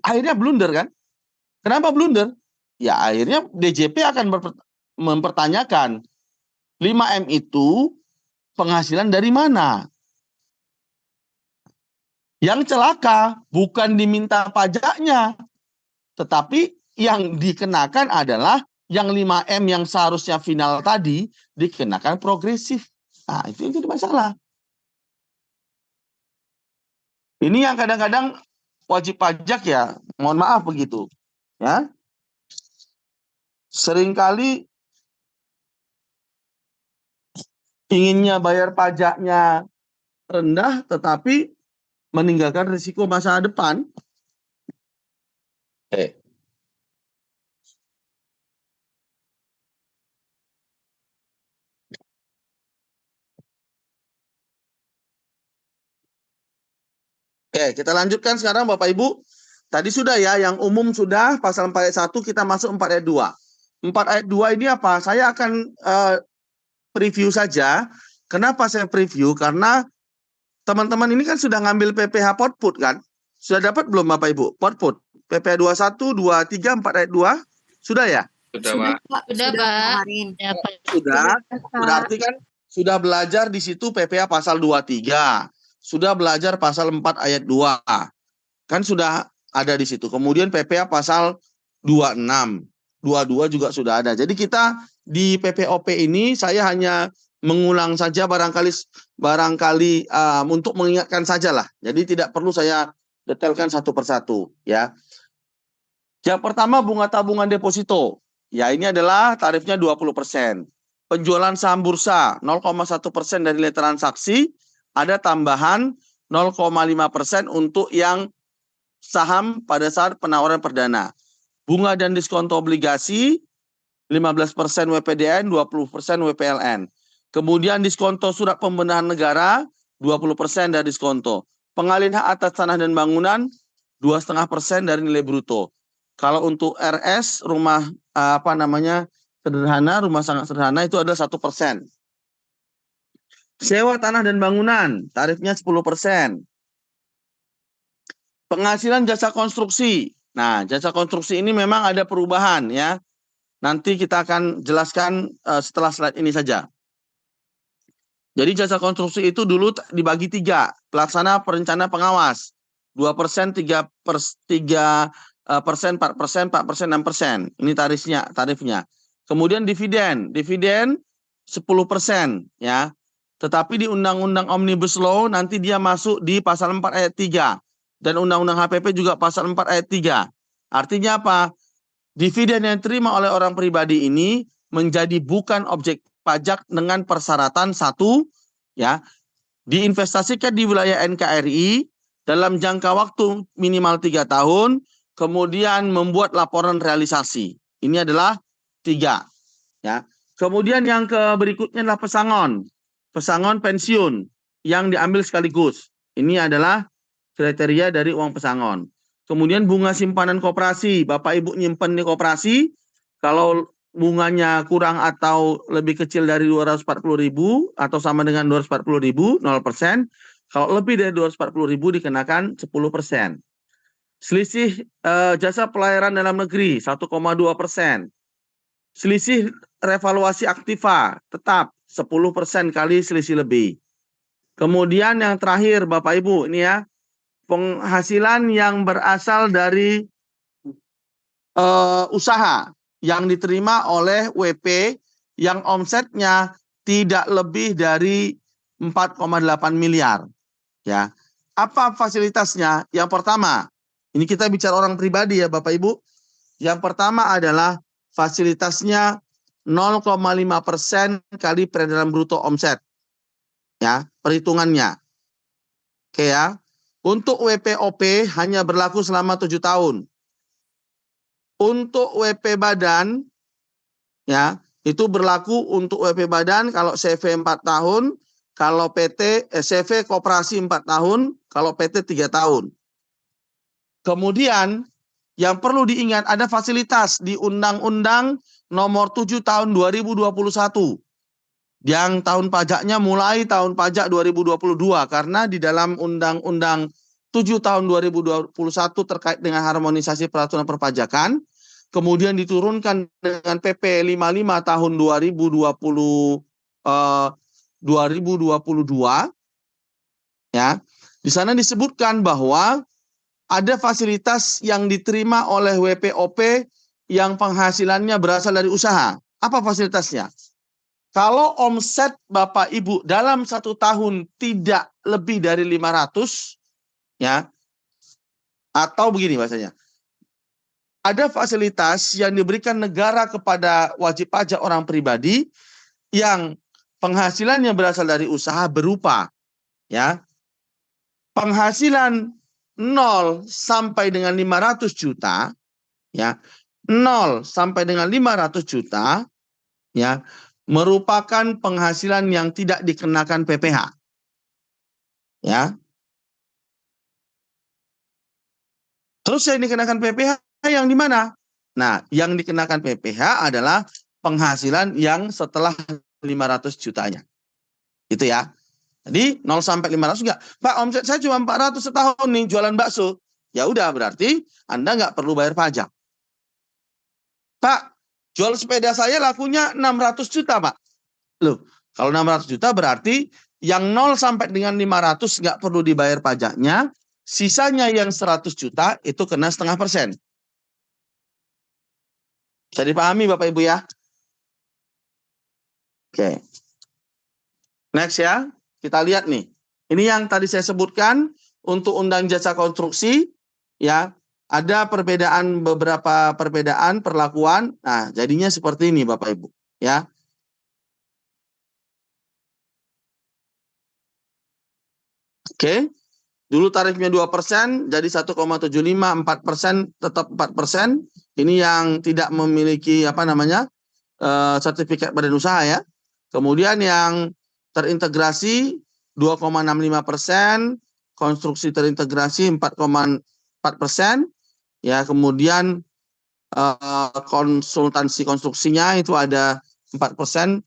Akhirnya blunder kan? Kenapa blunder? Ya akhirnya DJP akan mempertanyakan 5M itu penghasilan dari mana? Yang celaka bukan diminta pajaknya, tetapi yang dikenakan adalah yang 5M yang seharusnya final tadi dikenakan progresif. Nah, itu yang jadi masalah. Ini yang kadang-kadang wajib pajak ya, mohon maaf begitu. Ya. Seringkali inginnya bayar pajaknya rendah, tetapi meninggalkan risiko masa depan. Oke, kita lanjutkan sekarang Bapak Ibu. Tadi sudah ya, yang umum sudah, pasal 4 ayat 1, kita masuk 4 ayat 2. 4 ayat 2 ini apa? Saya akan preview saja. Kenapa saya preview? Karena teman-teman ini kan sudah ngambil PPH Potput kan? Sudah dapat belum Bapak Ibu? Potput. PPH 21, 23, 4 ayat 2. Sudah ya? Sudah, Pak. Sudah, Pak. Sudah. Berarti kan sudah belajar di situ PPH pasal 23. Sudah belajar pasal 4 ayat 2. Kan sudah ada di situ. Kemudian PPH pasal 26. 22 juga sudah ada. Jadi kita di PPOP ini saya hanya mengulang saja barangkali untuk mengingatkan saja lah. Jadi tidak perlu saya detailkan satu persatu ya. Yang pertama bunga tabungan deposito. Ya ini adalah tarifnya 20%. Penjualan saham bursa 0,1% dari nilai transaksi, ada tambahan 0,5% untuk yang saham pada saat penawaran perdana. Bunga dan diskonto obligasi 15% WPDN, 20% WPLN. Kemudian diskonto surat pembenahan negara 20% dari diskonto. Pengalihan hak atas tanah dan bangunan 2,5% dari nilai bruto. Kalau untuk RS rumah sederhana, rumah sangat sederhana itu adalah 1%. Sewa tanah dan bangunan tarifnya 10%. Penghasilan jasa konstruksi. Nah, jasa konstruksi ini memang ada perubahan ya. Nanti kita akan jelaskan setelah slide ini saja. Jadi jasa konstruksi itu dulu dibagi 3. Pelaksana, perencana, pengawas. 2%, 3%, 4%, 4%, 6%. Ini tarifnya. Kemudian dividen 10% ya. Tetapi di Undang-Undang Omnibus Law nanti dia masuk di pasal 4 ayat 3. Dan Undang-Undang HPP juga pasal 4 ayat 3. Artinya apa? Dividen yang diterima oleh orang pribadi ini menjadi bukan objek pajak dengan persyaratan satu, ya, diinvestasikan di wilayah NKRI dalam jangka waktu minimal 3 tahun, kemudian membuat laporan realisasi. Ini adalah 3. Ya. Kemudian yang berikutnya adalah pesangon pensiun yang diambil sekaligus. Ini adalah kriteria dari uang pesangon. Kemudian bunga simpanan koperasi, Bapak Ibu nyimpen di koperasi, kalau bunganya kurang atau lebih kecil dari 240.000 atau sama dengan 240.000, 0%. Kalau lebih dari 240.000 dikenakan 10%. Selisih jasa pelayaran dalam negeri 1,2%. Selisih revaluasi aktiva tetap 10% kali selisih lebih. Kemudian yang terakhir Bapak Ibu ini ya, penghasilan yang berasal dari usaha yang diterima oleh WP yang omsetnya tidak lebih dari 4,8 miliar. Ya. Apa fasilitasnya? Yang pertama, ini kita bicara orang pribadi ya Bapak Ibu. Yang pertama adalah fasilitasnya 0,5% kali peredaran bruto omset. Ya, perhitungannya. Oke ya. Untuk WPOP hanya berlaku selama 7 tahun. Untuk WP badan, ya, itu berlaku untuk WP badan kalau CV 4 tahun, kalau CV koperasi 4 tahun, kalau PT 3 tahun. Kemudian, yang perlu diingat ada fasilitas di Undang-Undang Nomor 7 Tahun 2021. Yang tahun pajaknya mulai tahun pajak 2022 karena di dalam Undang-Undang 7 tahun 2021 terkait dengan harmonisasi peraturan perpajakan, kemudian diturunkan dengan PP 55 tahun 2022 ya. Di sana disebutkan bahwa ada fasilitas yang diterima oleh WPOP yang penghasilannya berasal dari usaha. Apa fasilitasnya? Kalau omset Bapak Ibu dalam 1 tahun tidak lebih dari 500, ya, atau begini bahasanya, ada fasilitas yang diberikan negara kepada wajib pajak orang pribadi yang penghasilannya berasal dari usaha berupa, ya, penghasilan 0 sampai dengan 500 juta, ya, 0 sampai dengan 500 juta, ya, merupakan penghasilan yang tidak dikenakan PPh. Ya. Terus yang dikenakan PPh yang di mana? Nah, yang dikenakan PPh adalah penghasilan yang setelah 500 jutanya. Itu ya. Jadi 0 sampai 500 enggak. Pak, omset saya cuma 400 setahun nih jualan bakso. Ya udah, berarti Anda nggak perlu bayar pajak. Pak, jual sepeda saya lakunya 600 juta, Pak. Loh, kalau 600 juta berarti yang 0 sampai dengan 500 nggak perlu dibayar pajaknya. Sisanya yang 100 juta itu kena 0,5%. Bisa dipahami Bapak Ibu ya? Oke. Next ya. Kita lihat nih. Ini yang tadi saya sebutkan untuk undang jasa konstruksi, ya, ada perbedaan, beberapa perbedaan perlakuan. Nah, jadinya seperti ini Bapak Ibu, ya. Oke. Dulu tarifnya 2%, jadi 1,75, 4%, tetap 4%. Ini yang tidak memiliki sertifikat badan usaha ya. Kemudian yang terintegrasi 2,65%, konstruksi terintegrasi 4,4%, ya. Kemudian konsultansi konstruksinya itu ada 4%,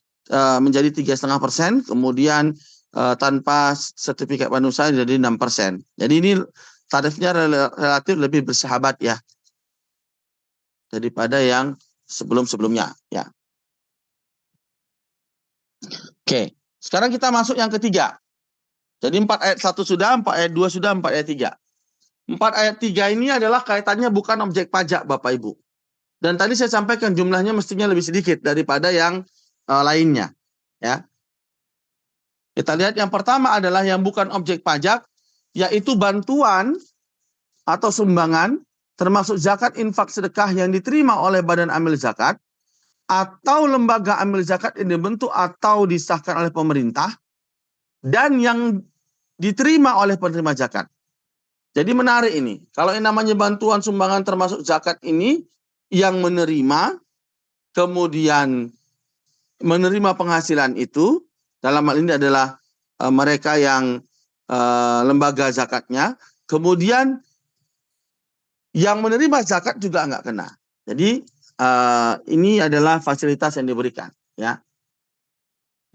menjadi 3,5%. Kemudian tanpa sertifikat badan usaha jadi 6%. Jadi ini tarifnya relatif lebih bersahabat ya daripada yang sebelum-sebelumnya ya. Oke, sekarang kita masuk yang ketiga. Jadi 4 ayat 1 sudah, 4 ayat 2 sudah, 4 ayat 3. 4 ayat 3 ini adalah kaitannya bukan objek pajak Bapak Ibu. Dan tadi saya sampaikan jumlahnya mestinya lebih sedikit daripada yang lainnya ya. Kita lihat yang pertama adalah yang bukan objek pajak, yaitu bantuan atau sumbangan, termasuk zakat, infak, sedekah yang diterima oleh badan amil zakat, atau lembaga amil zakat yang dibentuk atau disahkan oleh pemerintah, dan yang diterima oleh penerima zakat. Jadi menarik ini, kalau yang namanya bantuan sumbangan termasuk zakat ini, yang menerima, kemudian menerima penghasilan itu, dalam hal ini adalah mereka yang lembaga zakatnya, kemudian yang menerima zakat juga nggak kena. Jadi ini adalah fasilitas yang diberikan, ya.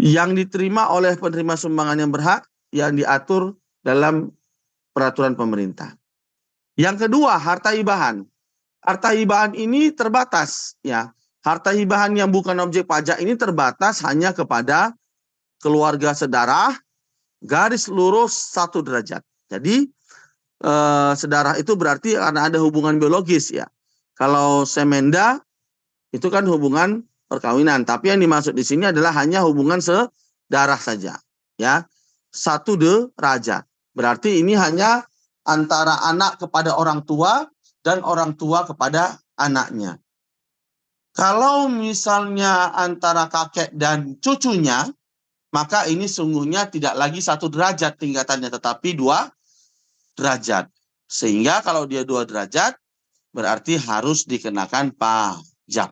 Yang diterima oleh penerima sumbangan yang berhak, yang diatur dalam peraturan pemerintah. Yang kedua, harta hibahan. Harta hibahan ini terbatas, ya. Harta hibahan yang bukan objek pajak ini terbatas hanya kepada keluarga sedarah garis lurus 1 derajat. Jadi sedarah itu berarti karena ada hubungan biologis ya. Kalau semenda itu kan hubungan perkawinan, tapi yang dimaksud di sini adalah hanya hubungan sedarah saja, ya. 1 derajat. Berarti ini hanya antara anak kepada orang tua dan orang tua kepada anaknya. Kalau misalnya antara kakek dan cucunya, maka ini sungguhnya tidak lagi 1 derajat tingkatannya, tetapi 2 derajat. Sehingga kalau dia 2 derajat, berarti harus dikenakan pajak.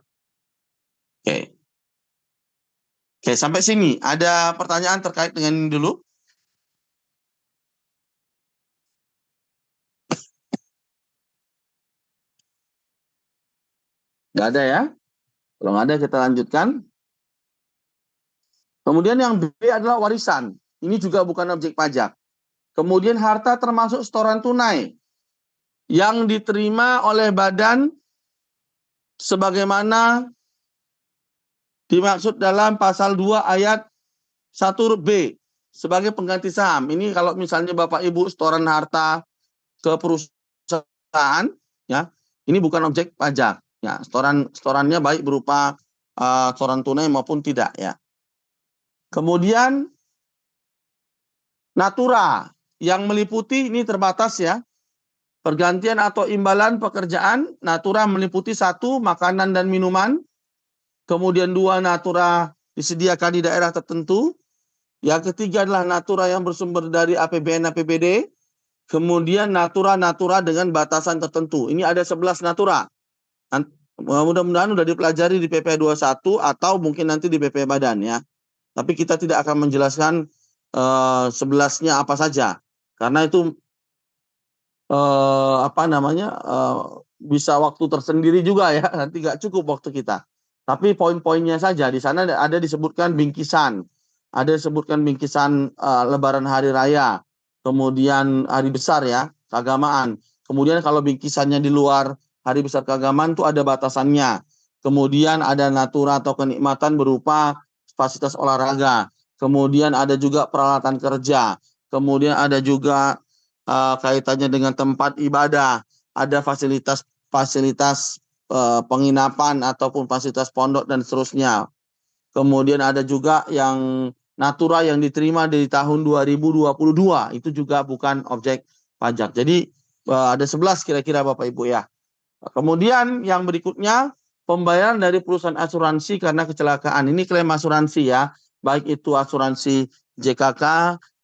Oke. Oke, sampai sini. Ada pertanyaan terkait dengan ini dulu? Nggak ada ya? Kalau nggak ada, kita lanjutkan. Kemudian yang B adalah warisan. Ini juga bukan objek pajak. Kemudian harta termasuk setoran tunai yang diterima oleh badan sebagaimana dimaksud dalam pasal 2 ayat 1B sebagai pengganti saham. Ini kalau misalnya Bapak Ibu setoran harta ke perusahaan, ya, ini bukan objek pajak. Ya, setorannya baik berupa setoran tunai maupun tidak, ya. Kemudian natura yang meliputi ini terbatas ya. Pergantian atau imbalan pekerjaan, natura meliputi 1 makanan dan minuman. Kemudian 2 natura disediakan di daerah tertentu. Yang ketiga adalah natura yang bersumber dari APBN APBD. kemudian natura-natura dengan batasan tertentu. Ini ada 11 natura. Mudah-mudahan sudah dipelajari di PP 21 atau mungkin nanti di PP Badan ya. Tapi kita tidak akan menjelaskan 11-nya apa saja. Karena itu bisa waktu tersendiri juga ya. Nanti nggak cukup waktu kita. Tapi poin-poinnya saja. Di sana ada disebutkan bingkisan. Ada disebutkan bingkisan Lebaran Hari Raya. Kemudian hari besar ya, keagamaan. Kemudian kalau bingkisannya di luar hari besar keagamaan itu ada batasannya. Kemudian ada natura atau kenikmatan berupa fasilitas olahraga. Kemudian ada juga peralatan kerja. Kemudian ada juga kaitannya dengan tempat ibadah. Ada fasilitas penginapan ataupun fasilitas pondok dan seterusnya. Kemudian ada juga yang natura yang diterima dari tahun 2022. Itu juga bukan objek pajak. Jadi ada 11 kira-kira Bapak Ibu ya. Kemudian yang berikutnya pembayaran dari perusahaan asuransi karena kecelakaan. Ini klaim asuransi ya. Baik itu asuransi JKK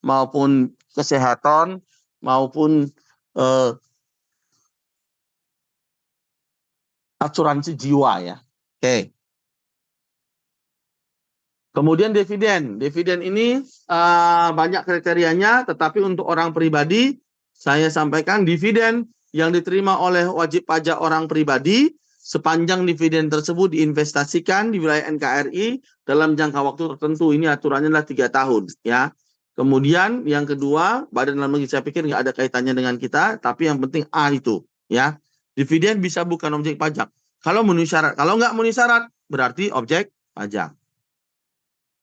maupun kesehatan maupun asuransi jiwa ya. Oke. Kemudian dividen. Dividen ini banyak kriterianya, tetapi untuk orang pribadi saya sampaikan dividen yang diterima oleh wajib pajak orang pribadi sepanjang dividen tersebut diinvestasikan di wilayah NKRI dalam jangka waktu tertentu. Ini aturannya adalah 3 tahun ya. Kemudian yang kedua, Badan Dalam Negeri saya pikir nggak ada kaitannya dengan kita, tapi yang penting A itu ya. Dividen bisa bukan objek pajak. Kalau memenuhi syarat, kalau nggak memenuhi syarat berarti objek pajak.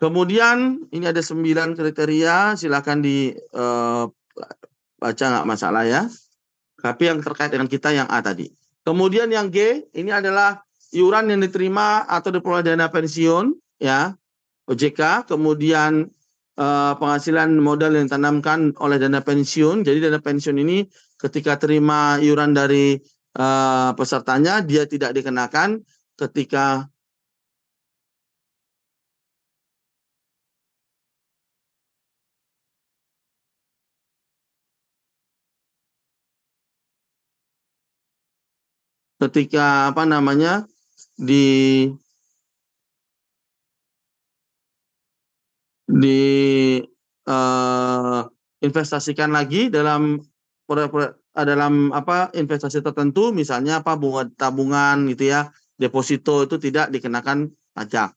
Kemudian ini ada 9 kriteria, silakan baca nggak masalah ya. Tapi yang terkait dengan kita yang A tadi. Kemudian yang G, ini adalah iuran yang diterima atau diperoleh dana pensiun ya, OJK. Kemudian penghasilan modal yang ditanamkan oleh dana pensiun. Jadi dana pensiun ini ketika terima iuran dari pesertanya, dia tidak dikenakan ketika investasikan lagi dalam investasi tertentu, misalnya bunga tabungan gitu ya, deposito itu tidak dikenakan pajak.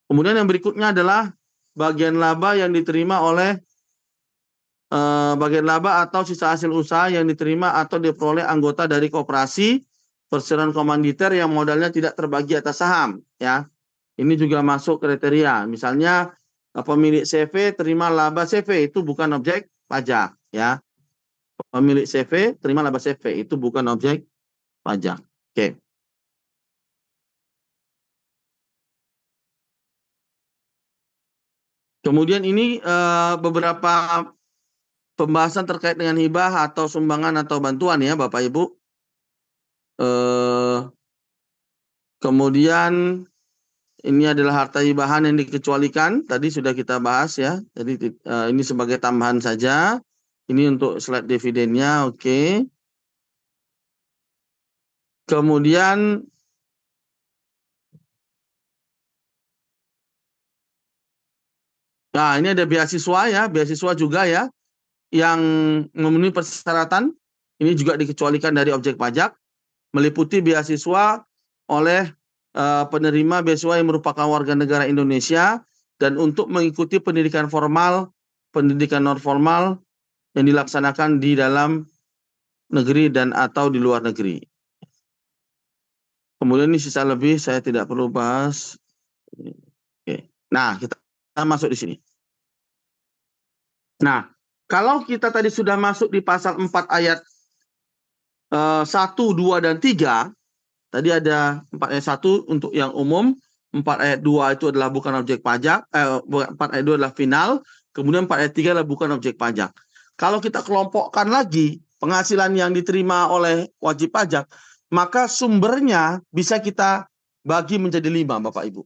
Kemudian yang berikutnya adalah bagian laba yang diterima oleh bagian laba atau sisa hasil usaha yang diterima atau diperoleh anggota dari koperasi perseroan komanditer yang modalnya tidak terbagi atas saham ya. Ini juga masuk kriteria. Misalnya pemilik CV terima laba CV itu bukan objek pajak ya. Pemilik CV terima laba CV itu bukan objek pajak. Oke. Kemudian ini beberapa pembahasan terkait dengan hibah atau sumbangan atau bantuan ya Bapak Ibu. Kemudian ini adalah harta hibahan yang dikecualikan. Tadi sudah kita bahas ya. Jadi ini sebagai tambahan saja. Ini untuk slide dividennya. Oke. Kemudian nah ini ada beasiswa ya. Beasiswa juga ya. Yang memenuhi persyaratan. Ini juga dikecualikan dari objek pajak. Meliputi beasiswa oleh penerima beasiswa yang merupakan warga negara Indonesia dan untuk mengikuti pendidikan formal, pendidikan non formal yang dilaksanakan di dalam negeri dan atau di luar negeri. Kemudian ini sisa lebih saya tidak perlu bahas. Oke. Nah, kita masuk di sini. Nah, kalau kita tadi sudah masuk di pasal 4 ayat 1, 2, dan 3, tadi ada 4 ayat 1 untuk yang umum, 4 ayat 2 itu adalah bukan objek pajak, 4 ayat 2 adalah final, kemudian 4 ayat 3 adalah bukan objek pajak. Kalau kita kelompokkan lagi penghasilan yang diterima oleh wajib pajak, maka sumbernya bisa kita bagi menjadi 5 Bapak Ibu.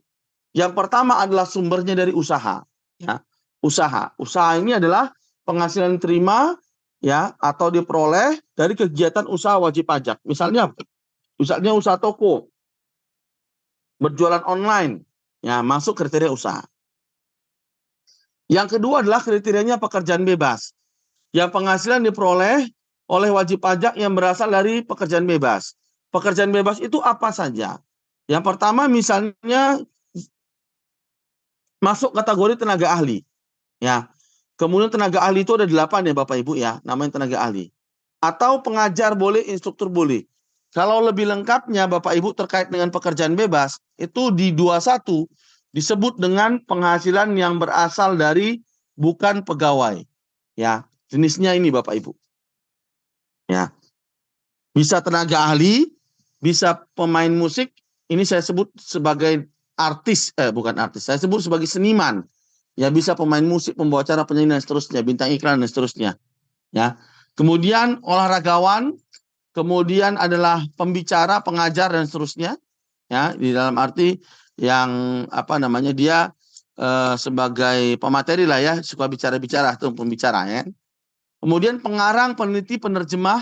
Yang pertama adalah sumbernya dari usaha. Ya. Usaha ini adalah penghasilan diterima ya atau diperoleh dari kegiatan usaha wajib pajak. Misalnya usaha toko, berjualan online, ya masuk kriteria usaha. Yang kedua adalah kriterianya pekerjaan bebas. Yang penghasilan diperoleh oleh wajib pajak yang berasal dari pekerjaan bebas. Pekerjaan bebas itu apa saja? Yang pertama misalnya masuk kategori tenaga ahli. Ya. Kemudian tenaga ahli itu ada 8 ya Bapak Ibu ya, namanya tenaga ahli. Atau pengajar boleh, instruktur boleh. Kalau lebih lengkapnya Bapak Ibu terkait dengan pekerjaan bebas, itu di 21 disebut dengan penghasilan yang berasal dari bukan pegawai. Ya, jenisnya ini Bapak Ibu. Ya. Bisa tenaga ahli, bisa pemain musik, ini saya sebut sebagai artis, bukan artis, saya sebut sebagai seniman. Ya, bisa pemain musik, pembawa acara, penyanyi dan seterusnya, bintang iklan dan seterusnya. Ya. Kemudian olahragawan, kemudian adalah pembicara, pengajar dan seterusnya. Ya, di dalam arti yang apa namanya dia sebagai pemateri lah ya, suka bicara-bicara atau pembicara ya. Kemudian pengarang, peneliti, penerjemah,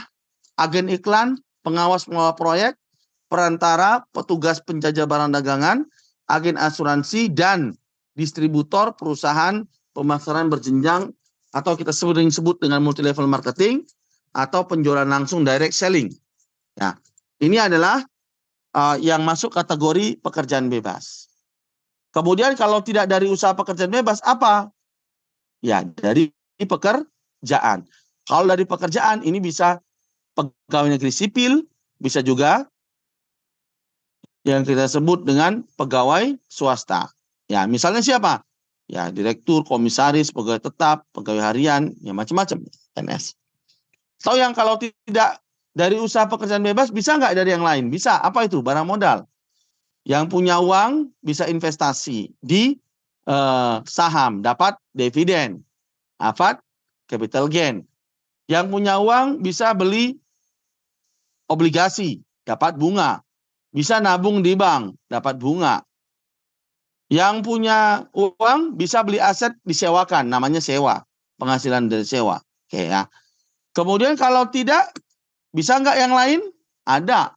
agen iklan, pengawas pengelola proyek, perantara, petugas penjajah barang dagangan, agen asuransi dan distributor perusahaan pemasaran berjenjang atau kita sebut dengan multi level marketing atau penjualan langsung direct selling. Ya, ini adalah yang masuk kategori pekerjaan bebas. Kemudian kalau tidak dari usaha pekerjaan bebas apa? Ya, dari pekerjaan. Kalau dari pekerjaan ini bisa pegawai negeri sipil, bisa juga yang kita sebut dengan pegawai swasta. Ya, misalnya siapa? Ya, direktur, komisaris, pegawai tetap, pegawai harian, ya macam-macam, PNS. Atau yang kalau tidak dari usaha pekerjaan bebas, bisa nggak dari yang lain? Bisa. Apa itu? Barang modal. Yang punya uang bisa investasi di saham, dapat dividen, dapat capital gain. Yang punya uang bisa beli obligasi, dapat bunga. Bisa nabung di bank, dapat bunga. Yang punya uang bisa beli aset disewakan, namanya sewa. Penghasilan dari sewa. Oke ya. Kemudian kalau tidak, bisa nggak yang lain? Ada.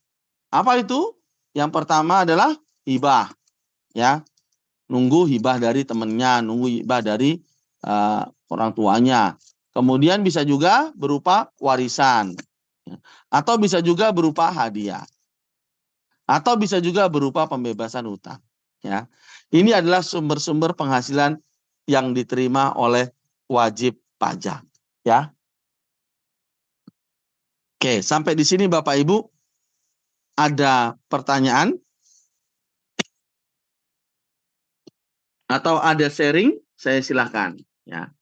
Apa itu? Yang pertama adalah hibah. Ya. Nunggu hibah dari temannya, nunggu hibah dari orang tuanya. Kemudian bisa juga berupa warisan. Atau bisa juga berupa hadiah. Atau bisa juga berupa pembebasan hutang. Ya, ini adalah sumber-sumber penghasilan yang diterima oleh wajib pajak. Ya, oke, sampai di sini Bapak Ibu ada pertanyaan atau ada sharing? Saya silakan. Ya,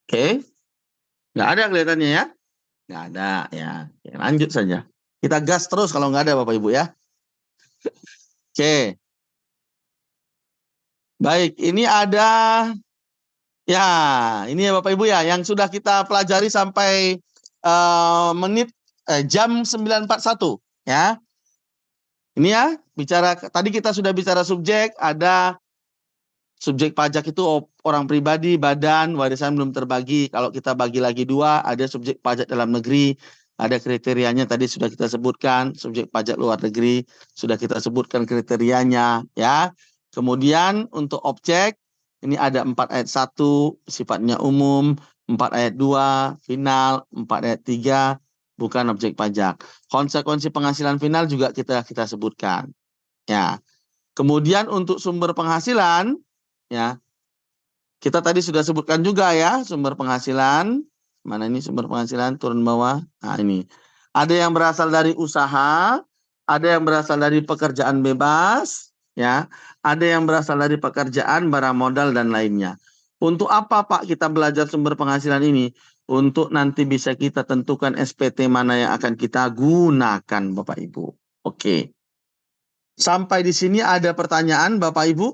oke, nggak ada kelihatannya ya? Nggak ada ya. Oke, lanjut saja. Kita gas terus kalau nggak ada Bapak Ibu ya. Oke. Baik, ini ada ya, ini ya Bapak Ibu ya yang sudah kita pelajari sampai jam 9.41 ya. Ini ya, bicara tadi kita sudah bicara subjek, ada subjek pajak itu orang pribadi, badan, warisan belum terbagi. Kalau kita bagi lagi 2, ada subjek pajak dalam negeri, ada kriterianya tadi sudah kita sebutkan, subjek pajak luar negeri sudah kita sebutkan kriterianya ya. Kemudian untuk objek ini ada 4 ayat 1 sifatnya umum, 4 ayat 2 final, 4 ayat 3 bukan objek pajak. Konsekuensi penghasilan final juga kita sebutkan. Ya. Kemudian untuk sumber penghasilan ya. Kita tadi sudah sebutkan juga ya sumber penghasilan. Mana ini sumber penghasilan turun bawah? Nah, ini. Ada yang berasal dari usaha, ada yang berasal dari pekerjaan bebas, ya. Ada yang berasal dari pekerjaan, barang modal dan lainnya. Untuk apa Pak kita belajar sumber penghasilan ini? Untuk nanti bisa kita tentukan SPT mana yang akan kita gunakan Bapak Ibu. Oke. Sampai di sini ada pertanyaan Bapak Ibu?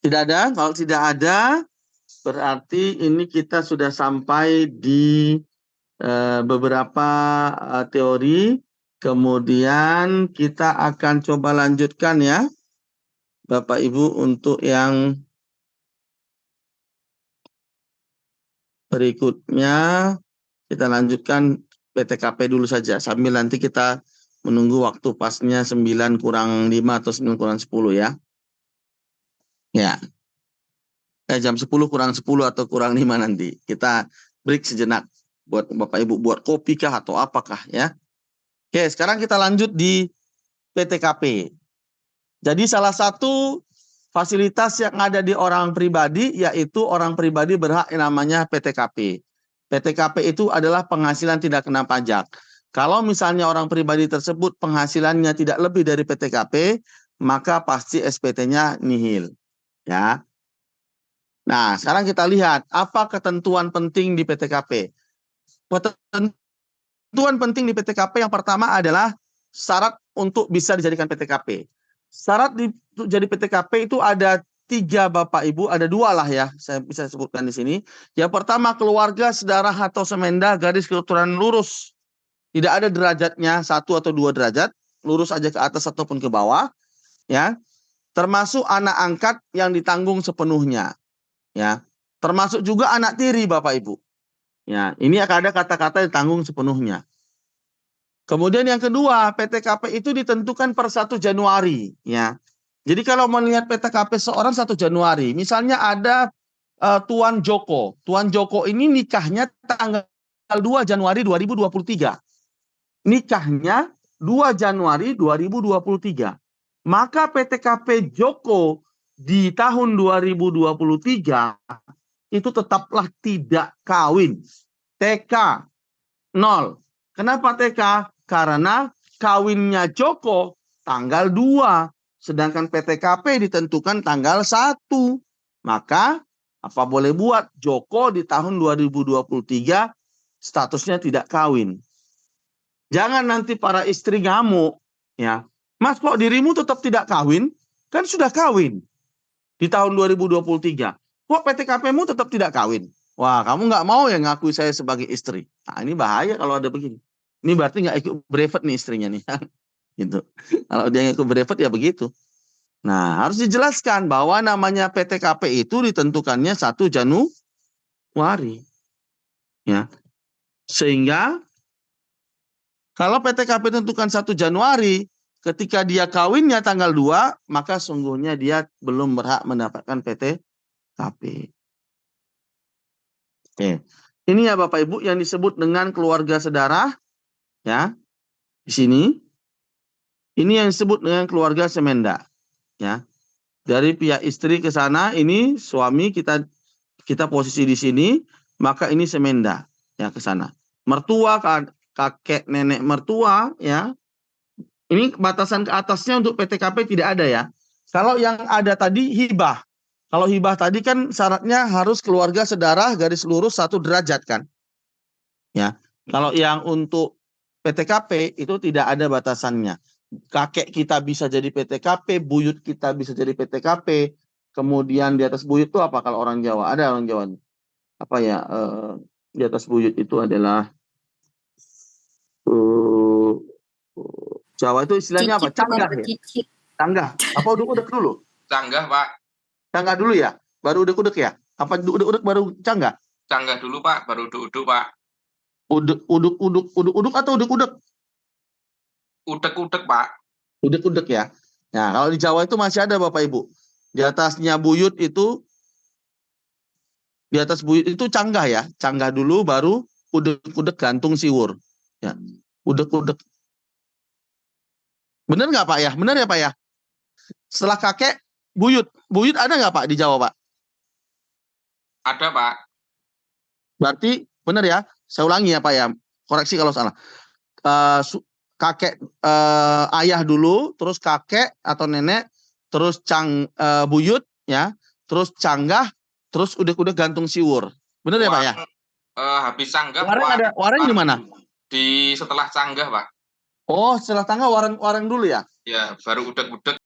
Tidak ada? Kalau tidak ada, berarti ini kita sudah sampai di beberapa teori, kemudian kita akan coba lanjutkan ya, Bapak Ibu, untuk yang berikutnya. Kita lanjutkan PTKP dulu saja, sambil nanti kita menunggu waktu pasnya 9 kurang 5 atau 9 kurang 10 ya. Ya. Jam 10 kurang 10 atau kurang 5 nanti. Kita break sejenak buat Bapak Ibu buat kopi kah atau apakah ya. Oke, sekarang kita lanjut di PTKP. Jadi salah satu fasilitas yang ada di orang pribadi yaitu orang pribadi berhak yang namanya PTKP. PTKP itu adalah penghasilan tidak kena pajak. Kalau misalnya orang pribadi tersebut penghasilannya tidak lebih dari PTKP, maka pasti SPT-nya nihil. Ya. Nah, sekarang kita lihat apa ketentuan penting di PTKP. Ketentuan penting di PTKP yang pertama adalah syarat untuk bisa dijadikan PTKP. Syarat jadi PTKP itu ada 3 Bapak Ibu, ada 2 lah ya, saya bisa sebutkan di sini. Yang pertama keluarga, saudara atau semenda garis keturunan lurus. Tidak ada derajatnya 1 atau 2 derajat, lurus aja ke atas ataupun ke bawah, ya. Termasuk anak angkat yang ditanggung sepenuhnya, ya. Termasuk juga anak tiri Bapak Ibu. Ya, ini akan ada kata-kata ditanggung sepenuhnya. Kemudian yang kedua, PTKP itu ditentukan per 1 Januari, ya. Jadi kalau melihat PTKP seorang 1 Januari, misalnya ada Tuan Joko. Tuan Joko ini nikahnya tanggal 2 Januari 2023. Nikahnya 2 Januari 2023. Maka PTKP Joko di tahun 2023 itu tetaplah tidak kawin. TK 0. Kenapa TK? Karena kawinnya Joko tanggal 2. Sedangkan PTKP ditentukan tanggal 1. Maka apa boleh buat, Joko di tahun 2023 statusnya tidak kawin. Jangan nanti para istri ngamuk, ya. Mas, kok dirimu tetap tidak kawin? Kan sudah kawin di tahun 2023. Kok PTKP-mu tetap tidak kawin? Wah, kamu nggak mau ya ngakui saya sebagai istri. Nah, ini bahaya kalau ada begini. Ini berarti nggak ikut brevet nih istrinya nih. Gitu. Kalau dia ikut brevet ya begitu. Nah, harus dijelaskan bahwa namanya PTKP itu ditentukannya 1 Januari. Ya. Sehingga kalau PTKP ditentukan 1 Januari, ketika dia kawinnya tanggal 2, maka sungguhnya dia belum berhak mendapatkan PTKP. Oke. Ini ya Bapak Ibu yang disebut dengan keluarga sedara, ya. Di sini. Ini yang disebut dengan keluarga semenda, ya. Dari pihak istri ke sana, ini suami kita posisi di sini, maka ini semenda ya ke sana. Mertua, kakek, nenek mertua, ya. Ini batasan ke atasnya untuk PTKP tidak ada ya. Kalau yang ada tadi hibah. Kalau hibah tadi kan syaratnya harus keluarga sedara garis lurus 1 derajat kan. Ya. Kalau yang untuk PTKP itu tidak ada batasannya. Kakek kita bisa jadi PTKP, buyut kita bisa jadi PTKP. Kemudian di atas buyut itu apa kalau orang Jawa? Ada orang Jawa. Apa ya? Di atas buyut itu adalah Jawa itu istilahnya apa? Canggah ya? Canggah. Apa udek-udek dulu? Canggah, Pak. Canggah dulu ya? Baru udek-udek ya? Apa udek-udek baru canggah? Canggah dulu, Pak. Baru uduk-uduk, Pak. Udek-udek atau udek-udek? Udek-udek, Pak. Udek-udek ya. Nah, kalau di Jawa itu masih ada Bapak Ibu. Di atasnya buyut itu, di atas buyut itu canggah ya. Canggah dulu baru udek-udek gantung siwur. Ya. Udek-udek. Benar nggak Pak ya? Benar ya Pak ya? Setelah kakek, buyut. Buyut ada nggak Pak di Jawa Pak? Ada, Pak. Berarti benar ya? Saya ulangi ya Pak ya. Koreksi kalau salah. Kakek ayah dulu, terus kakek atau nenek, terus buyut ya, terus canggah, terus udek-udek gantung siwur. Benar ya Pak ya? Habis canggah. Wareng di mana? Di setelah canggah, Pak. Oh, setelah canggah wareng dulu ya? Ya, baru udek-udek.